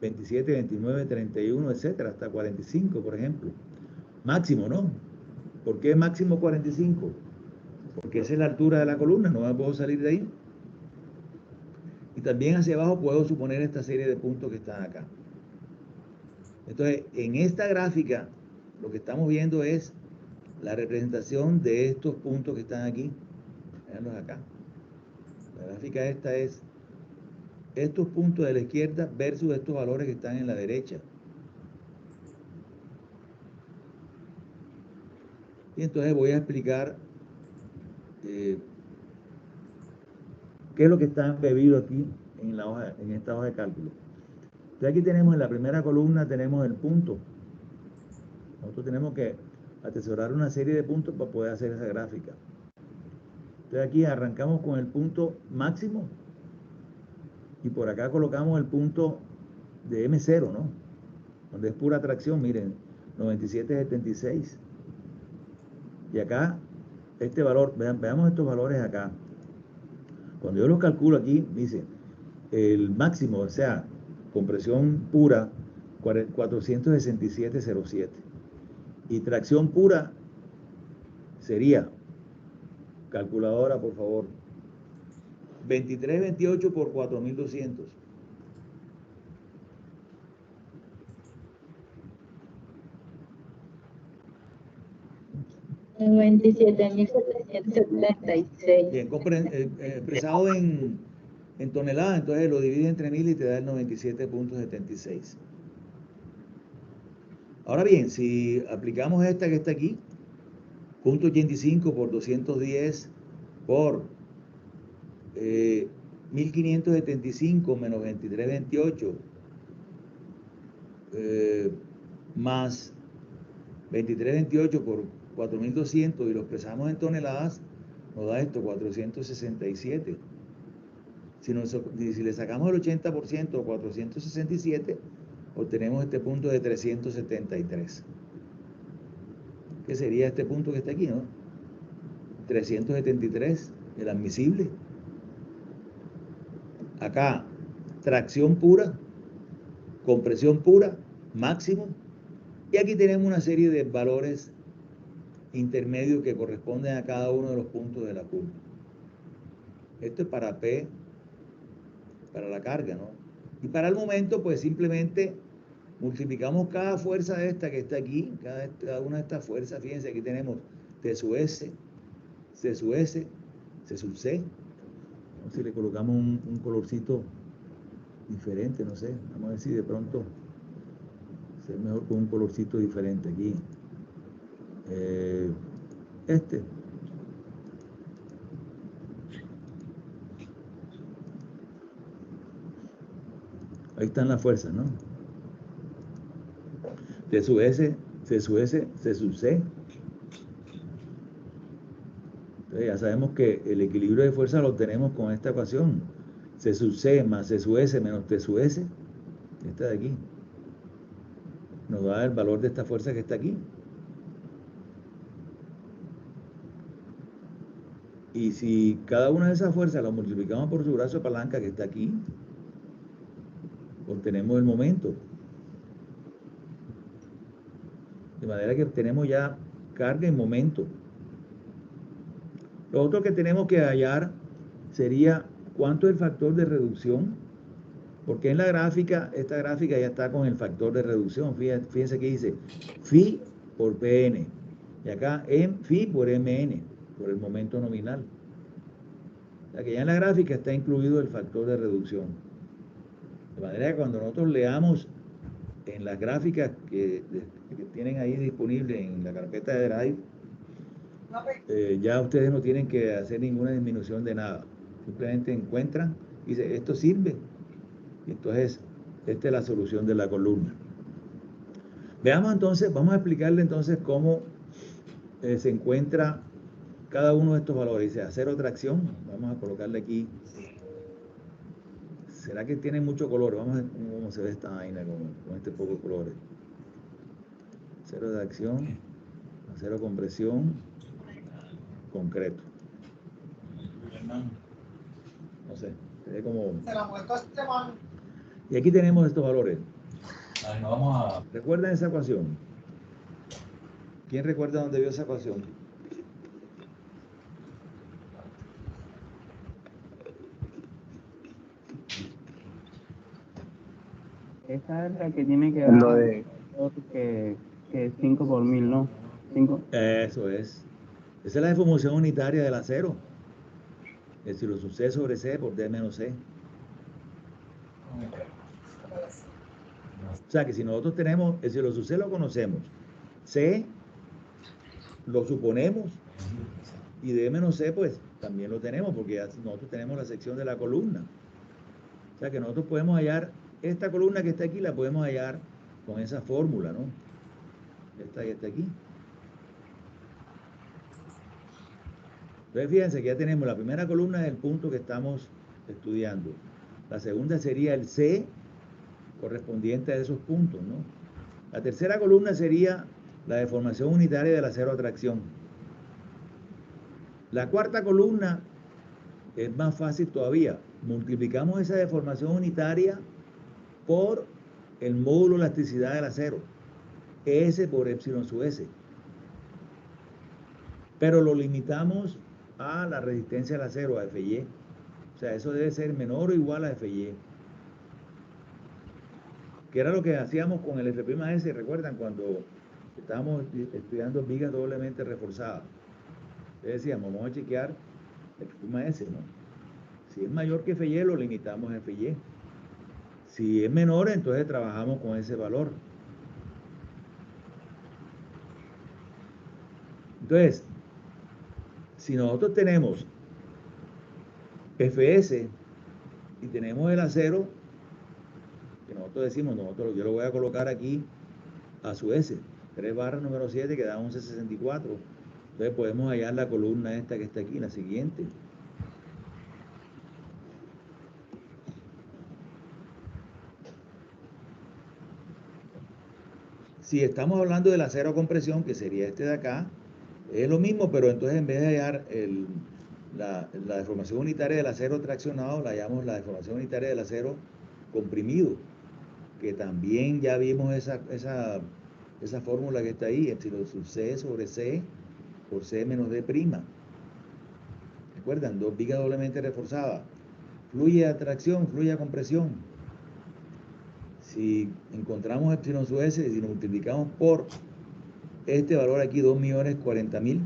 27, 29, 31, etcétera, hasta 45, por ejemplo. Máximo, ¿no? ¿Por qué máximo 45? Porque esa es la altura de la columna, no me puedo salir de ahí. Y también hacia abajo puedo suponer esta serie de puntos que están acá. Entonces, en esta gráfica, lo que estamos viendo es la representación de estos puntos que están aquí. Veanlos acá. La gráfica esta es estos puntos de la izquierda versus estos valores que están en la derecha. Y entonces voy a explicar qué es lo que está embebido aquí en esta hoja de cálculo. Entonces aquí tenemos en la primera columna tenemos el punto. Nosotros tenemos que atesorar una serie de puntos para poder hacer esa gráfica. Entonces aquí arrancamos con el punto máximo y por acá colocamos el punto de M0, ¿no? Donde es pura tracción, miren, 97,76. Y acá, este valor, veamos estos valores acá. Cuando yo los calculo aquí, dice, el máximo, o sea, compresión pura, 467,07. Y tracción pura sería, calculadora por favor, 2328 por 4200. $97,776. Bien, expresado en toneladas, entonces lo divide entre 1000 y te da el 97,76. Ahora bien, si aplicamos esta que está aquí, 0.85 por 210 por 1575 menos 2328 más 2328 por 4200 y lo expresamos en toneladas, nos da esto, 467. Si le sacamos el 80% o 467, obtenemos este punto de 373. que sería este punto que está aquí, ¿no? 373, el admisible. Acá, tracción pura, compresión pura, máximo. Y aquí tenemos una serie de valores intermedios que corresponden a cada uno de los puntos de la curva. Esto es para P, para la carga, ¿no? Y para el momento, pues simplemente multiplicamos cada fuerza de esta que está aquí, cada una de estas fuerzas. Fíjense, aquí tenemos T sub S, C sub S, C sub C. Vamos si le colocamos un colorcito diferente, no sé. Vamos a ver si de pronto es mejor con un colorcito diferente aquí. Este. Ahí están las fuerzas, ¿no? T sub S, C sub S, C sub C. Entonces ya sabemos que el equilibrio de fuerza lo obtenemos con esta ecuación. C sub C más C sub S menos T sub S. Esta de aquí. Nos da el valor de esta fuerza que está aquí. Y si cada una de esas fuerzas la multiplicamos por su brazo de palanca que está aquí, obtenemos el momento. De manera que obtenemos ya carga y momento. Lo otro que tenemos que hallar sería cuánto es el factor de reducción, porque en la gráfica, esta gráfica ya está con el factor de reducción. Fíjense que dice phi por Pn, y acá phi por Mn, por el momento nominal. O sea que ya en la gráfica está incluido el factor de reducción. De manera que cuando nosotros leamos en las gráficas que tienen ahí disponibles en la carpeta de Drive, ya ustedes no tienen que hacer ninguna disminución de nada. Simplemente encuentran y dicen, esto sirve. Y entonces, esta es la solución de la columna. Veamos entonces, vamos a explicarle entonces cómo se encuentra cada uno de estos valores. Dice, acero tracción. Vamos a colocarle aquí. ¿Será que tiene mucho color? Vamos a ver cómo se ve esta vaina con este poco de colores. Acero de acción, acero compresión, concreto. No sé, se ve como... Y aquí tenemos estos valores. ¿Recuerdan esa ecuación? ¿Quién recuerda dónde vio esa ecuación? Esa es la que tiene que Lo dar de que 5 por 1000, ¿no? 5. Eso es. Esa es la deformación unitaria del acero. Es decir, lo sub C sobre C por D menos C. O sea que si nosotros tenemos, es decir, lo sub C lo conocemos. C lo suponemos. Y D menos C, pues, también lo tenemos, porque ya nosotros tenemos la sección de la columna. O sea que nosotros podemos hallar, esta columna que está aquí, la podemos hallar con esa fórmula, ¿no? Esta y esta aquí. Entonces fíjense que ya tenemos la primera columna del punto que estamos estudiando. La segunda sería el C correspondiente a esos puntos, ¿no? La tercera columna sería la deformación unitaria del acero a tracción. La cuarta columna es más fácil todavía. Multiplicamos esa deformación unitaria por el módulo de elasticidad del acero. S por epsilon sub S. Pero lo limitamos a la resistencia al acero, a Fy. O sea, eso debe ser menor o igual a Fy. Que era lo que hacíamos con el F'(S), ¿recuerdan? Cuando estábamos estudiando vigas doblemente reforzadas. Entonces decíamos, vamos a chequear F'(S), ¿no? Si es mayor que Fy, lo limitamos a Fy. Si es menor, entonces trabajamos con ese valor. Entonces, si nosotros tenemos Fs y tenemos el acero, que nosotros decimos, yo lo voy a colocar aquí a su S, 3 barras número 7 que da 11.64. Entonces podemos hallar la columna esta que está aquí, la siguiente. Si estamos hablando del acero con presión, que sería este de acá, es lo mismo, pero entonces en vez de hallar la deformación unitaria del acero traccionado, la hallamos la deformación unitaria del acero comprimido, que también ya vimos esa fórmula que está ahí, epsilon sub C sobre C por C menos D'. ¿Recuerdan? Dos vigas doblemente reforzadas. Fluye a tracción, fluye a compresión. Si encontramos epsilon sub S, si lo multiplicamos por este valor aquí, 2.040.000,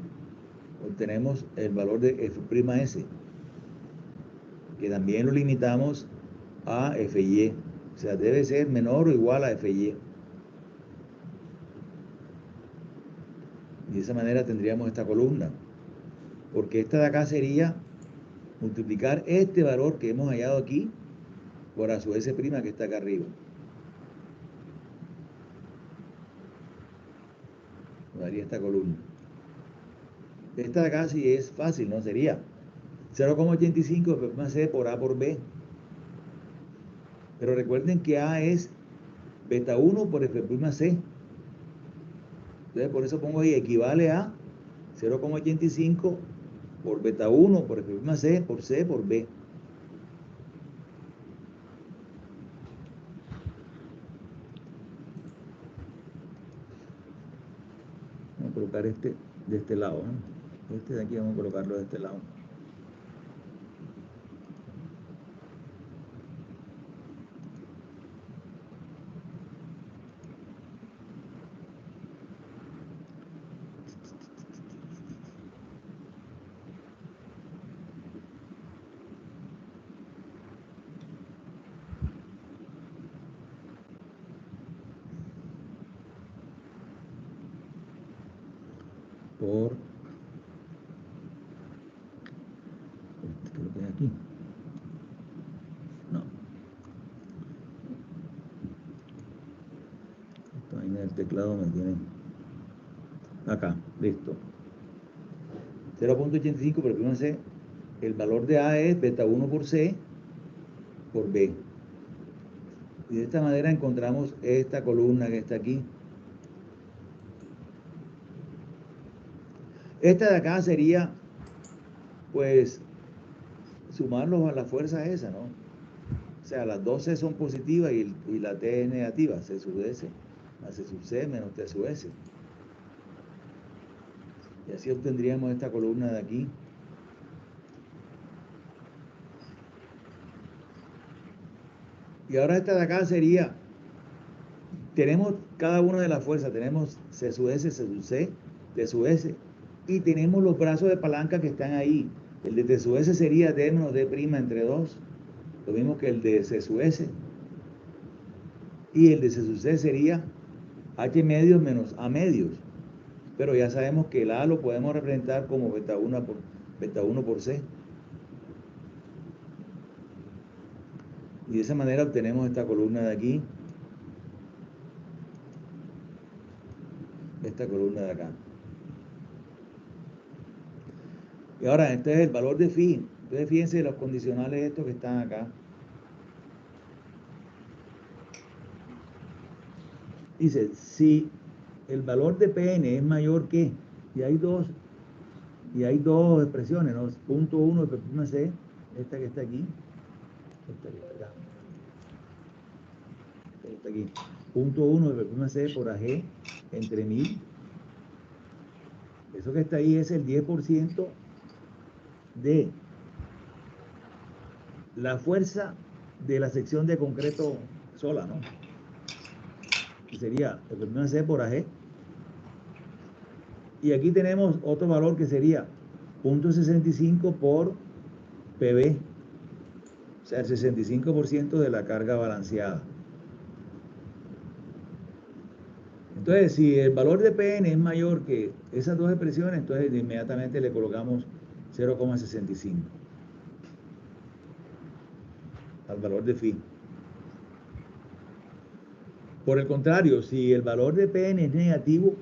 obtenemos el valor de F'S, que también lo limitamos a Fy. O sea, debe ser menor o igual a Fy. Y de esa manera tendríamos esta columna. Porque esta de acá sería multiplicar este valor que hemos hallado aquí por a su S' que está acá arriba. Nos daría esta columna. Esta de acá sí es fácil, ¿no? Sería 0,85 F' C por A por B. Pero recuerden que A es beta 1 por F' C. Entonces por eso pongo ahí, equivale a 0,85 por beta 1 por F' C por B. Vamos a colocar este de este lado, ¿no? Este de aquí vamos a colocarlo de este lado. Por creo que es aquí. No. Esta vaina del teclado me tiene acá, listo. 0,85 pero fíjense, el valor de A es beta 1 por C por B. Y de esta manera encontramos esta columna que está aquí. Esta de acá sería, pues, sumarlos a la fuerza esa, ¿no? O sea, las dos C son positivas y la T es negativa, C sub S, a C sub C menos T sub S. Y así obtendríamos esta columna de aquí. Y ahora esta de acá sería, tenemos cada una de las fuerzas, tenemos C sub S, C sub C, T sub S, y tenemos los brazos de palanca que están ahí. El de T sub S sería D menos D' entre 2, lo mismo que el de C sub S. Y el de C sub C sería H medios menos A medios. Pero ya sabemos que el A lo podemos representar como beta 1 por C. Y de esa manera obtenemos esta columna de aquí. Esta columna de acá. Y ahora, este es el valor de phi. Entonces, fíjense de los condicionales estos que están acá. Dice, si el valor de Pn es mayor que, y hay dos expresiones, ¿no? Punto 1 de P' C, esta que está aquí, esta que está acá, esta que está aquí, punto 1 de P' C por Ag entre 1000. Eso que está ahí es el 10% de la fuerza de la sección de concreto sola, ¿no? Que sería el P' C por Ag. Y aquí tenemos otro valor que sería 0.65 por PB, o sea, el 65% de la carga balanceada. Entonces, si el valor de Pn es mayor que esas dos expresiones, entonces inmediatamente le colocamos 0,65 al valor de phi. Por el contrario, si el valor de Pn es negativo,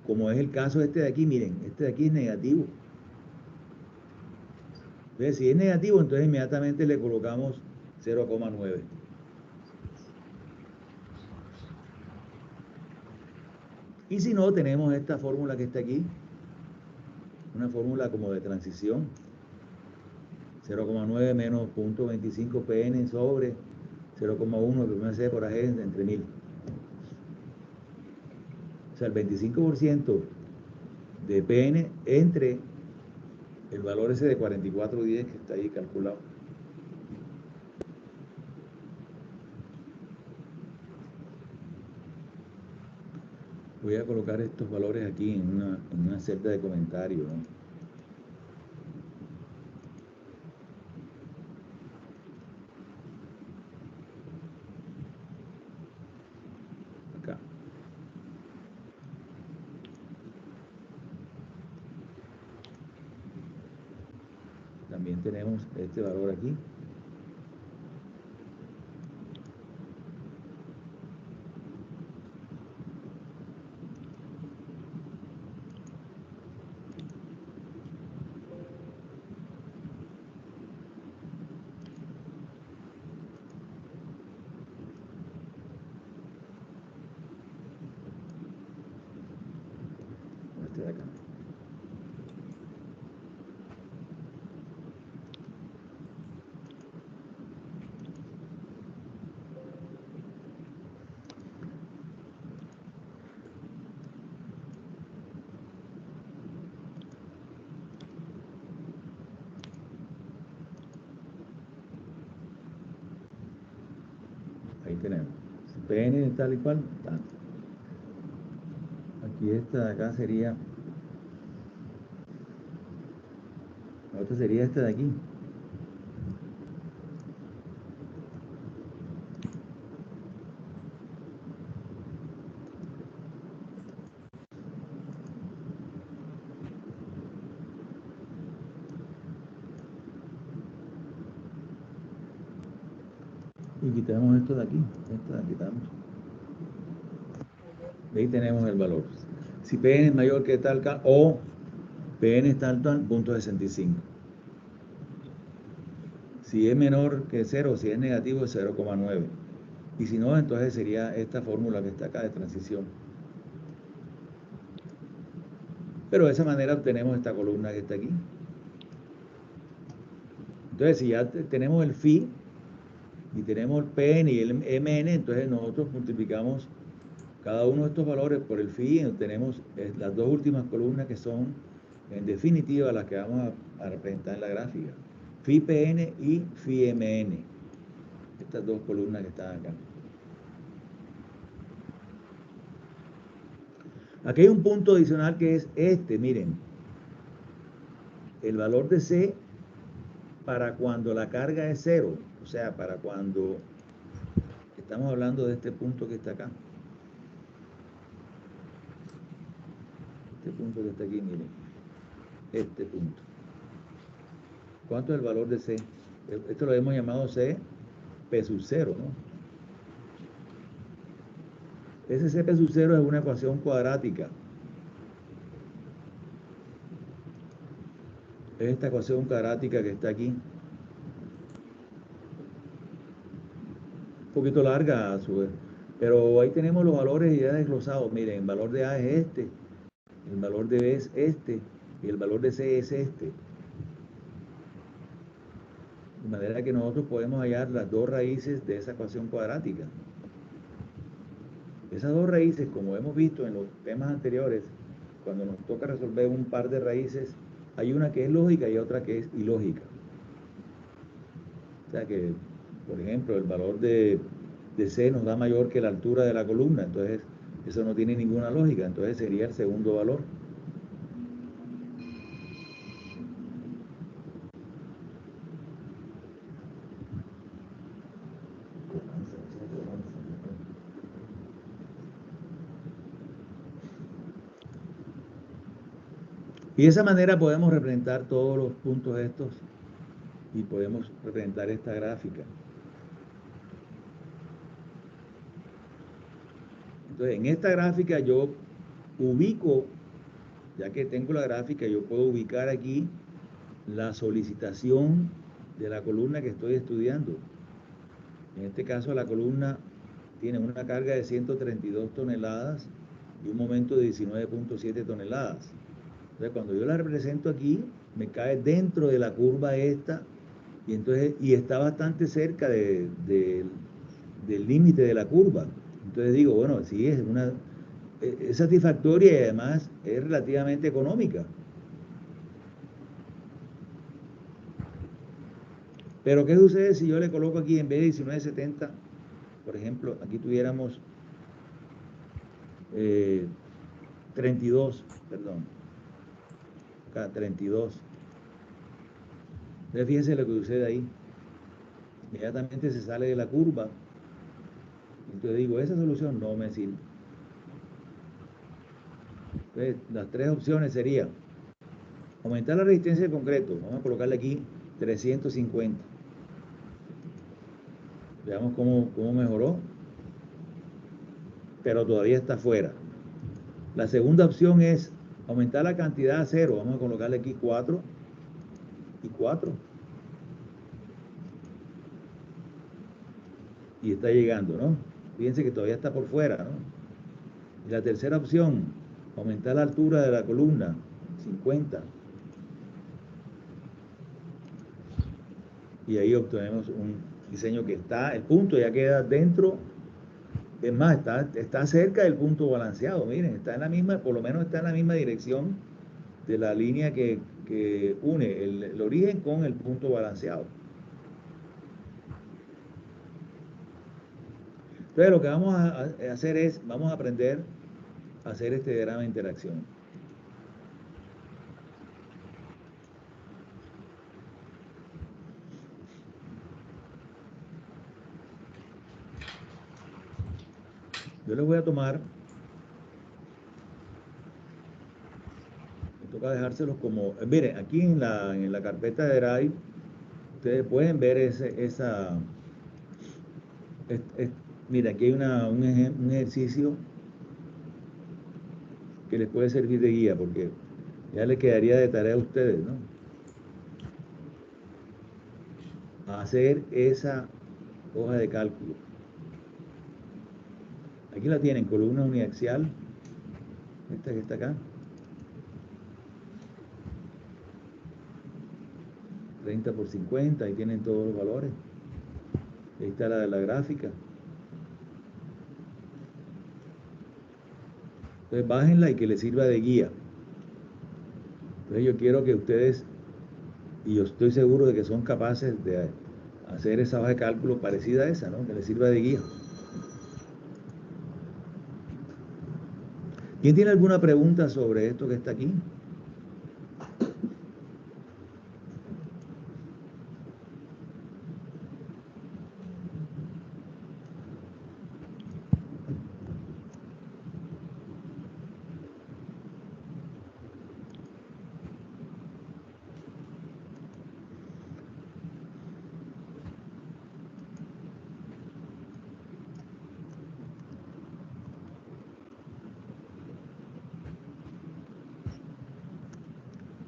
como es el caso este de aquí, miren, este de aquí es negativo. Entonces, si es negativo, entonces inmediatamente le colocamos 0,9. Y si no, tenemos esta fórmula que está aquí, una fórmula como de transición, 0,9 menos 0.25 PN sobre 0,1 PMC por AG entre 1000. O sea, el 25% de PN entre el valor ese de 4410 que está ahí calculado. Voy a colocar estos valores aquí en una celda de comentarios, ¿no? Acá. También tenemos este valor aquí. Este de acá. Ahí tenemos. PN tal y cual. Tal. Aquí esta de acá sería. La otra sería esta de aquí. Y quitamos esto de aquí. Esto la quitamos. Ahí tenemos el valor. Si PN es mayor que tal, o PN es tal, punto 65. Si es menor que 0, si es negativo es 0,9. Y si no, entonces sería esta fórmula que está acá de transición. Pero de esa manera obtenemos esta columna que está aquí. Entonces, si ya tenemos el phi y tenemos el PN y el MN, entonces nosotros multiplicamos cada uno de estos valores por el phi y obtenemos las dos últimas columnas que son, en definitiva, las que vamos a representar en la gráfica. Phi PN y phi MN. Estas dos columnas que están acá. Aquí hay un punto adicional que es este, miren. El valor de C para cuando la carga es 0. O sea, para cuando estamos hablando de este punto que está acá. Este punto que está aquí, miren. Este punto. ¿Cuánto es el valor de C? Esto lo hemos llamado C P sub 0, ¿no? Ese C P sub 0 es una ecuación cuadrática. Es esta ecuación cuadrática que está aquí. Un poquito larga a su vez. Pero ahí tenemos los valores ya desglosados. Miren, el valor de A es este. El valor de B es este. Y el valor de C es este. De manera que nosotros podemos hallar las dos raíces de esa ecuación cuadrática. Esas dos raíces, como hemos visto en los temas anteriores, cuando nos toca resolver un par de raíces, hay una que es lógica y otra que es ilógica. O sea que, por ejemplo, el valor de C nos da mayor que la altura de la columna, entonces eso no tiene ninguna lógica, entonces sería el segundo valor. Y de esa manera podemos representar todos los puntos estos y podemos representar esta gráfica. Entonces, en esta gráfica yo ubico, ya que tengo la gráfica, yo puedo ubicar aquí la solicitación de la columna que estoy estudiando. En este caso, la columna tiene una carga de 132 toneladas y un momento de 19.7 toneladas. Entonces, cuando yo la represento aquí, me cae dentro de la curva esta, y entonces, y está bastante cerca del límite de la curva. Entonces digo, bueno, sí, es satisfactoria y además es relativamente económica. Pero ¿qué sucede si yo le coloco aquí en vez de 19.70, por ejemplo, aquí tuviéramos 32, perdón, acá 32. Entonces fíjense lo que sucede ahí. Inmediatamente se sale de la curva. Entonces digo, esa solución no me sirve. Entonces, las tres opciones serían aumentar la resistencia del concreto. Vamos a colocarle aquí 350. Veamos cómo mejoró. Pero todavía está fuera. La segunda opción es aumentar la cantidad de acero. Vamos a colocarle aquí 4 y 4. Y está llegando, ¿no? Fíjense que todavía está por fuera, ¿no? Y la tercera opción, aumentar la altura de la columna, 50. Y ahí obtenemos un diseño que está, el punto ya queda dentro, es más, está cerca del punto balanceado, miren, está en la misma, por lo menos está en la misma dirección de la línea que une el origen con el punto balanceado. Entonces lo que vamos a hacer es, vamos a aprender a hacer este diagrama de interacción. Yo les voy a tomar, me toca dejárselos como, miren, aquí en la carpeta de Drive, ustedes pueden ver mira, aquí hay un ejercicio que les puede servir de guía, porque ya les quedaría de tarea a ustedes, ¿no? Hacer esa hoja de cálculo. Aquí la tienen, columna uniaxial, esta que está acá. 30 por 50, ahí tienen todos los valores. Ahí está la de la gráfica. Entonces bájenla y que les sirva de guía. Entonces yo quiero que ustedes, y yo estoy seguro de que son capaces de hacer esa hoja de cálculo parecida a esa, ¿no? Que les sirva de guía. ¿Quién tiene alguna pregunta sobre esto que está aquí?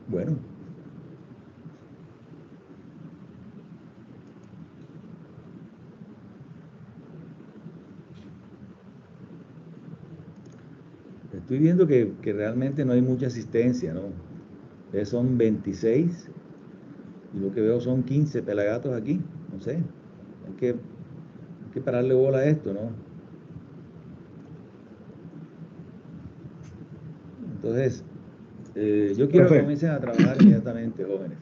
Bueno. Estoy viendo que realmente no hay mucha asistencia, ¿no? Son 26 y lo que veo son 15 pelagatos aquí, no sé. Hay que pararle bola a esto, ¿no? Entonces, yo quiero que comiencen a trabajar inmediatamente, jóvenes.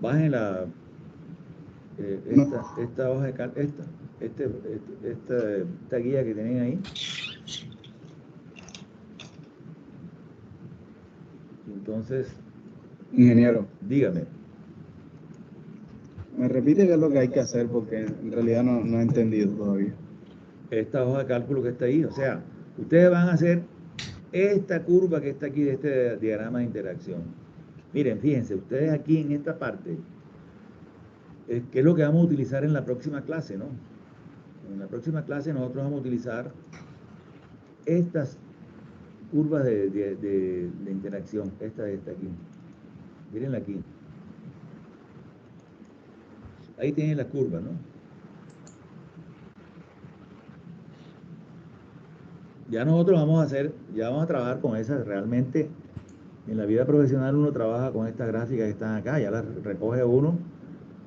Bajen esta hoja de cálculo, esta guía que tienen ahí. Entonces, Ingeniero, dígame. ¿me repite qué es lo que hay que hacer? Porque en realidad no he entendido todavía. Esta hoja de cálculo que está ahí, o sea, ustedes van a hacer esta curva que está aquí de este diagrama de interacción. Miren, fíjense, ustedes aquí en esta parte, ¿qué es lo que vamos a utilizar en la próxima clase, no? En la próxima clase nosotros vamos a utilizar estas curvas de interacción, esta aquí. Mírenla aquí. Ahí tienen la curva, ¿no? Ya nosotros vamos a trabajar con esas. Realmente en la vida profesional uno trabaja con estas gráficas que están acá, ya las recoge uno,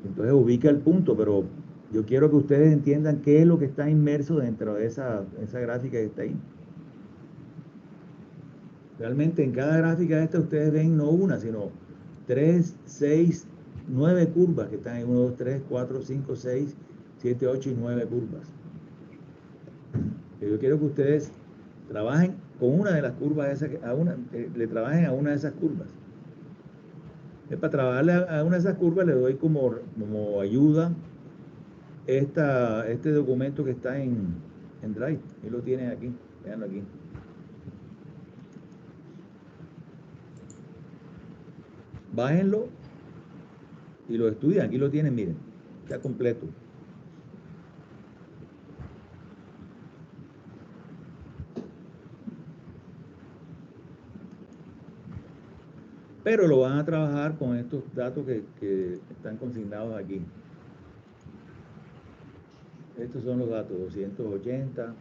entonces ubica el punto, pero yo quiero que ustedes entiendan qué es lo que está inmerso dentro de esa gráfica que está ahí. Realmente en cada gráfica esta ustedes ven no una, sino 3, 6, 9 curvas que están en 1, 2, 3, 4, 5, 6, 7, 8 y 9 curvas. Yo quiero que ustedes trabajen con una de las curvas esas, le trabajen a una de esas curvas. Para trabajarle a una de esas curvas le doy como ayuda este documento que está en Drive. Y lo tienen aquí, veanlo aquí. Bájenlo y lo estudian. Aquí lo tienen, miren, está completo. Pero lo van a trabajar con estos datos que están consignados aquí. Estos son los datos, 280,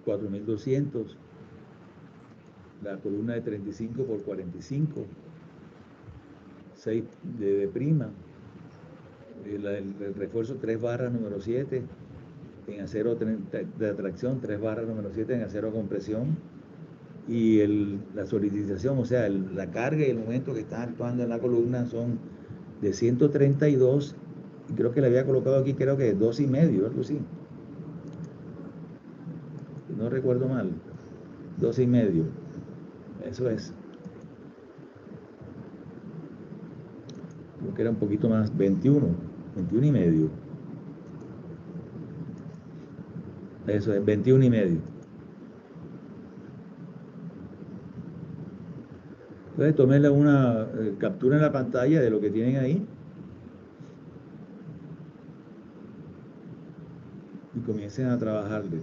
4200, la columna de 35 por 45, 6 de prima, el refuerzo 3 barras número 7 en acero de atracción, 3 barras número 7 en acero de compresión, y la solidización, o sea, la carga y el momento que están actuando en la columna son de 132, y creo que le había colocado aquí, creo que 2,5, algo así. No recuerdo mal, 2,5. Eso es. Creo que era un poquito más, 21 y medio. Eso es, 21 y medio. Entonces tomenle una captura en la pantalla de lo que tienen ahí y comiencen a trabajarle.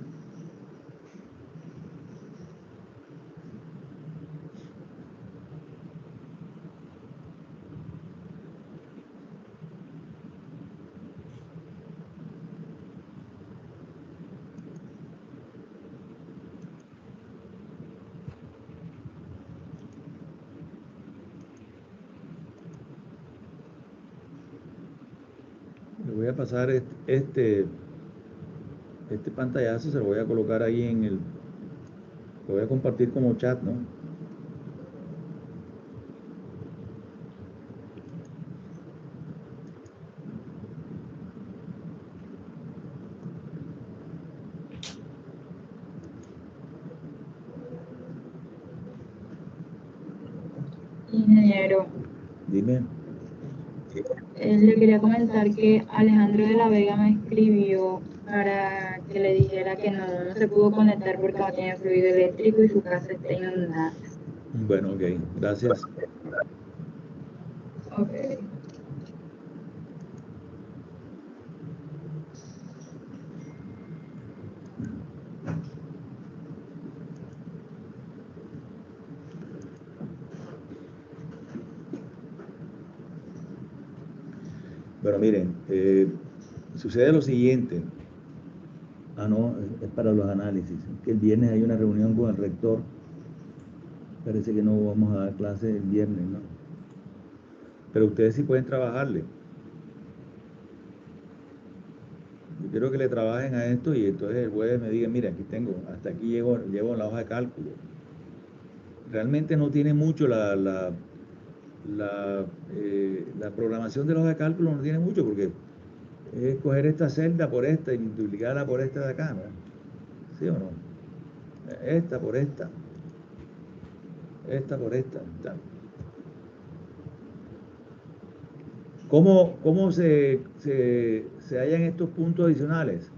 Le voy a pasar este pantallazo, se lo voy a colocar ahí lo voy a compartir como chat, ¿no? Ingeniero, Dime. le quería comentar que Alejandro de la Vega me escribió para que le dijera que no se pudo conectar porque no tiene fluido eléctrico y su casa está inundada. Bueno, ok, gracias. Ok. Bueno, miren, sucede lo siguiente. Ah, no, es para los análisis. Que el viernes hay una reunión con el rector. Parece que no vamos a dar clase el viernes, ¿no? Pero ustedes sí pueden trabajarle. Yo quiero que le trabajen a esto y entonces el jueves me digan, mira, aquí tengo, hasta aquí llevo la hoja de cálculo. Realmente no tiene mucho la programación de la hoja de cálculo, no tiene mucho porque es coger esta celda por esta y multiplicarla por esta de acá, ¿no? ¿Sí o no? Esta por esta por esta. ¿Cómo se hallan estos puntos adicionales?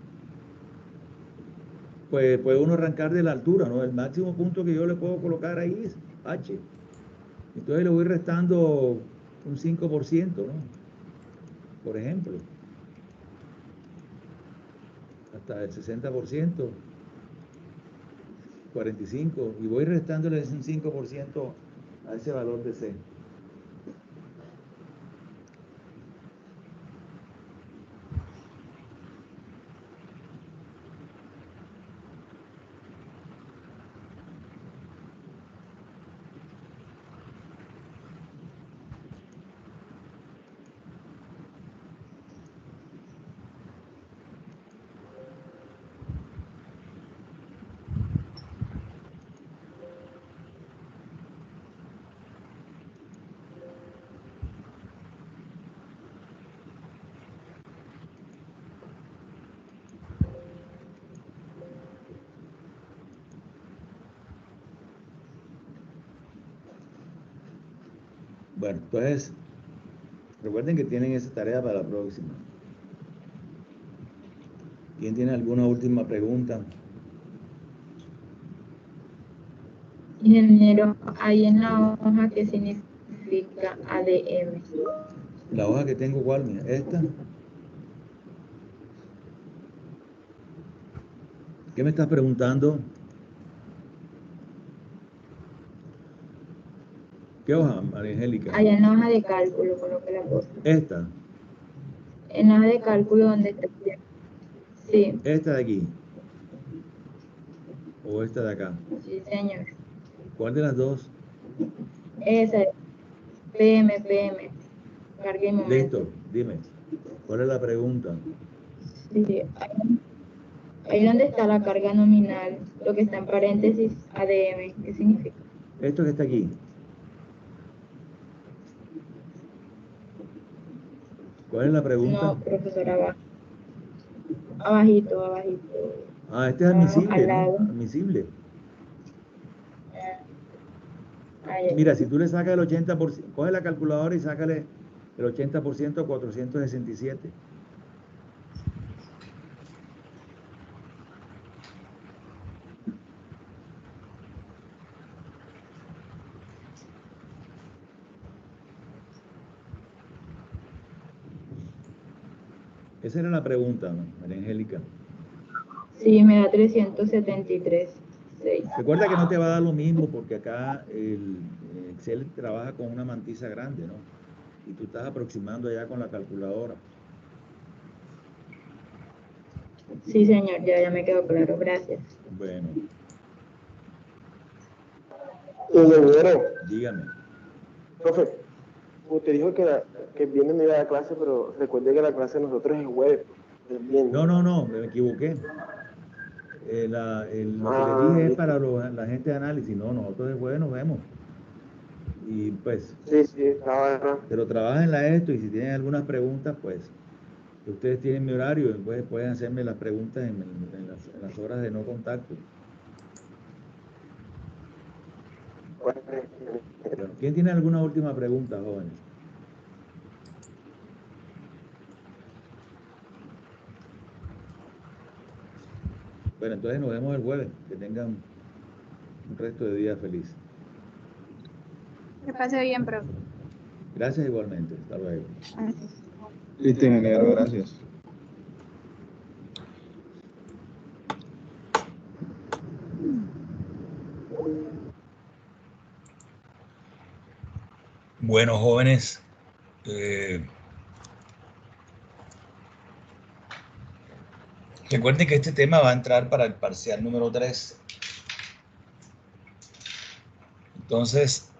Pues puede uno arrancar de la altura, ¿no? El máximo punto que yo le puedo colocar ahí es H. Entonces le voy restando un 5%, ¿no? Por ejemplo. Hasta el 60%, 45%, y voy restándole un 5% a ese valor de C. Bueno, entonces, recuerden que tienen esa tarea para la próxima. ¿Quién tiene alguna última pregunta? Ingeniero, ahí en la hoja, ¿qué significa ADM? La hoja que tengo, ¿cuál? Mira, esta. ¿Qué me estás preguntando? ¿Qué hoja, María Angélica? Allá en la hoja de cálculo, coloque la cosa. Esta. En la hoja de cálculo donde está. Sí, Esta de aquí. O esta de acá. sí, señor. ¿Cuál de las dos? Esa es PM. Carga y momento. Listo, dime. ¿Cuál es la pregunta? Sí, ahí donde está la carga nominal, lo que está en paréntesis, ADM, ¿qué significa? Esto que está aquí. ¿Cuál es la pregunta? No, profesora, abajo. Abajito. Ah, este es Abajo, admisible, al ¿no? lado. Admisible. Ahí. Mira, si tú le sacas el 80%, coge la calculadora y sácale el 80% a 467. Esa era la pregunta, María Angélica. Sí, me da 373.6. Recuerda que no te va a dar lo mismo porque acá el Excel trabaja con una mantisa grande, ¿no? Y tú estás aproximando allá con la calculadora. Sí, señor, ya me quedó claro, gracias. Bueno, Ingeniero, dígame. profe, usted dijo que el viernes no iba a dar clase, pero recuerde que la clase de nosotros es jueves, el viernes. No, me equivoqué. Lo que les dije es para la gente de análisis. No, nosotros el jueves nos vemos. Y pues, Sí, estaba. pero trabajen esto y si tienen algunas preguntas, pues, ustedes tienen mi horario, y pues pueden hacerme las preguntas en las horas de no contacto. Bueno, ¿quién tiene alguna última pregunta, jóvenes? Bueno, entonces nos vemos el jueves. Que tengan un resto de día feliz. Que pase bien, profe. Gracias igualmente. Hasta luego. Listo, ingeniero, gracias. Bueno, jóvenes, recuerden que este tema va a entrar para el parcial número 3. Entonces,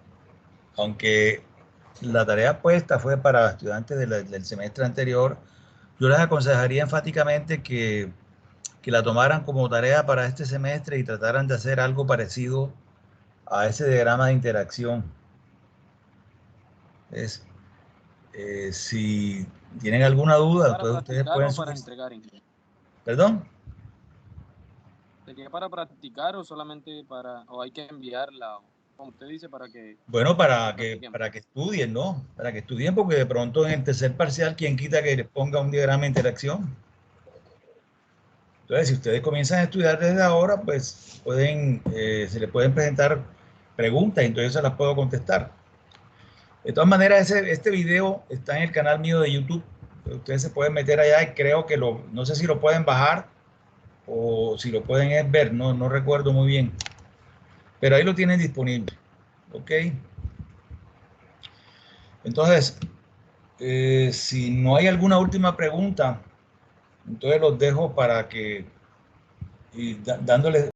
aunque la tarea puesta fue para estudiantes del semestre anterior, yo les aconsejaría enfáticamente que la tomaran como tarea para este semestre y trataran de hacer algo parecido a ese diagrama de interacción. Si tienen alguna duda, pues ustedes pueden... ¿Para entregar? ¿Perdón? ¿Sería para practicar o solamente o hay que enviarla, como usted dice, para que... Bueno, para que estudien, ¿no? Para que estudien, porque de pronto en el tercer parcial, ¿quién quita que les ponga un diagrama de interacción? Entonces, si ustedes comienzan a estudiar desde ahora, pues se les pueden presentar preguntas y entonces se las puedo contestar. De todas maneras, este video está en el canal mío de YouTube. Ustedes se pueden meter allá y creo que no sé si lo pueden bajar o si lo pueden ver, no recuerdo muy bien. Pero ahí lo tienen disponible. ¿Ok? Entonces, si no hay alguna última pregunta, entonces los dejo para que, dándoles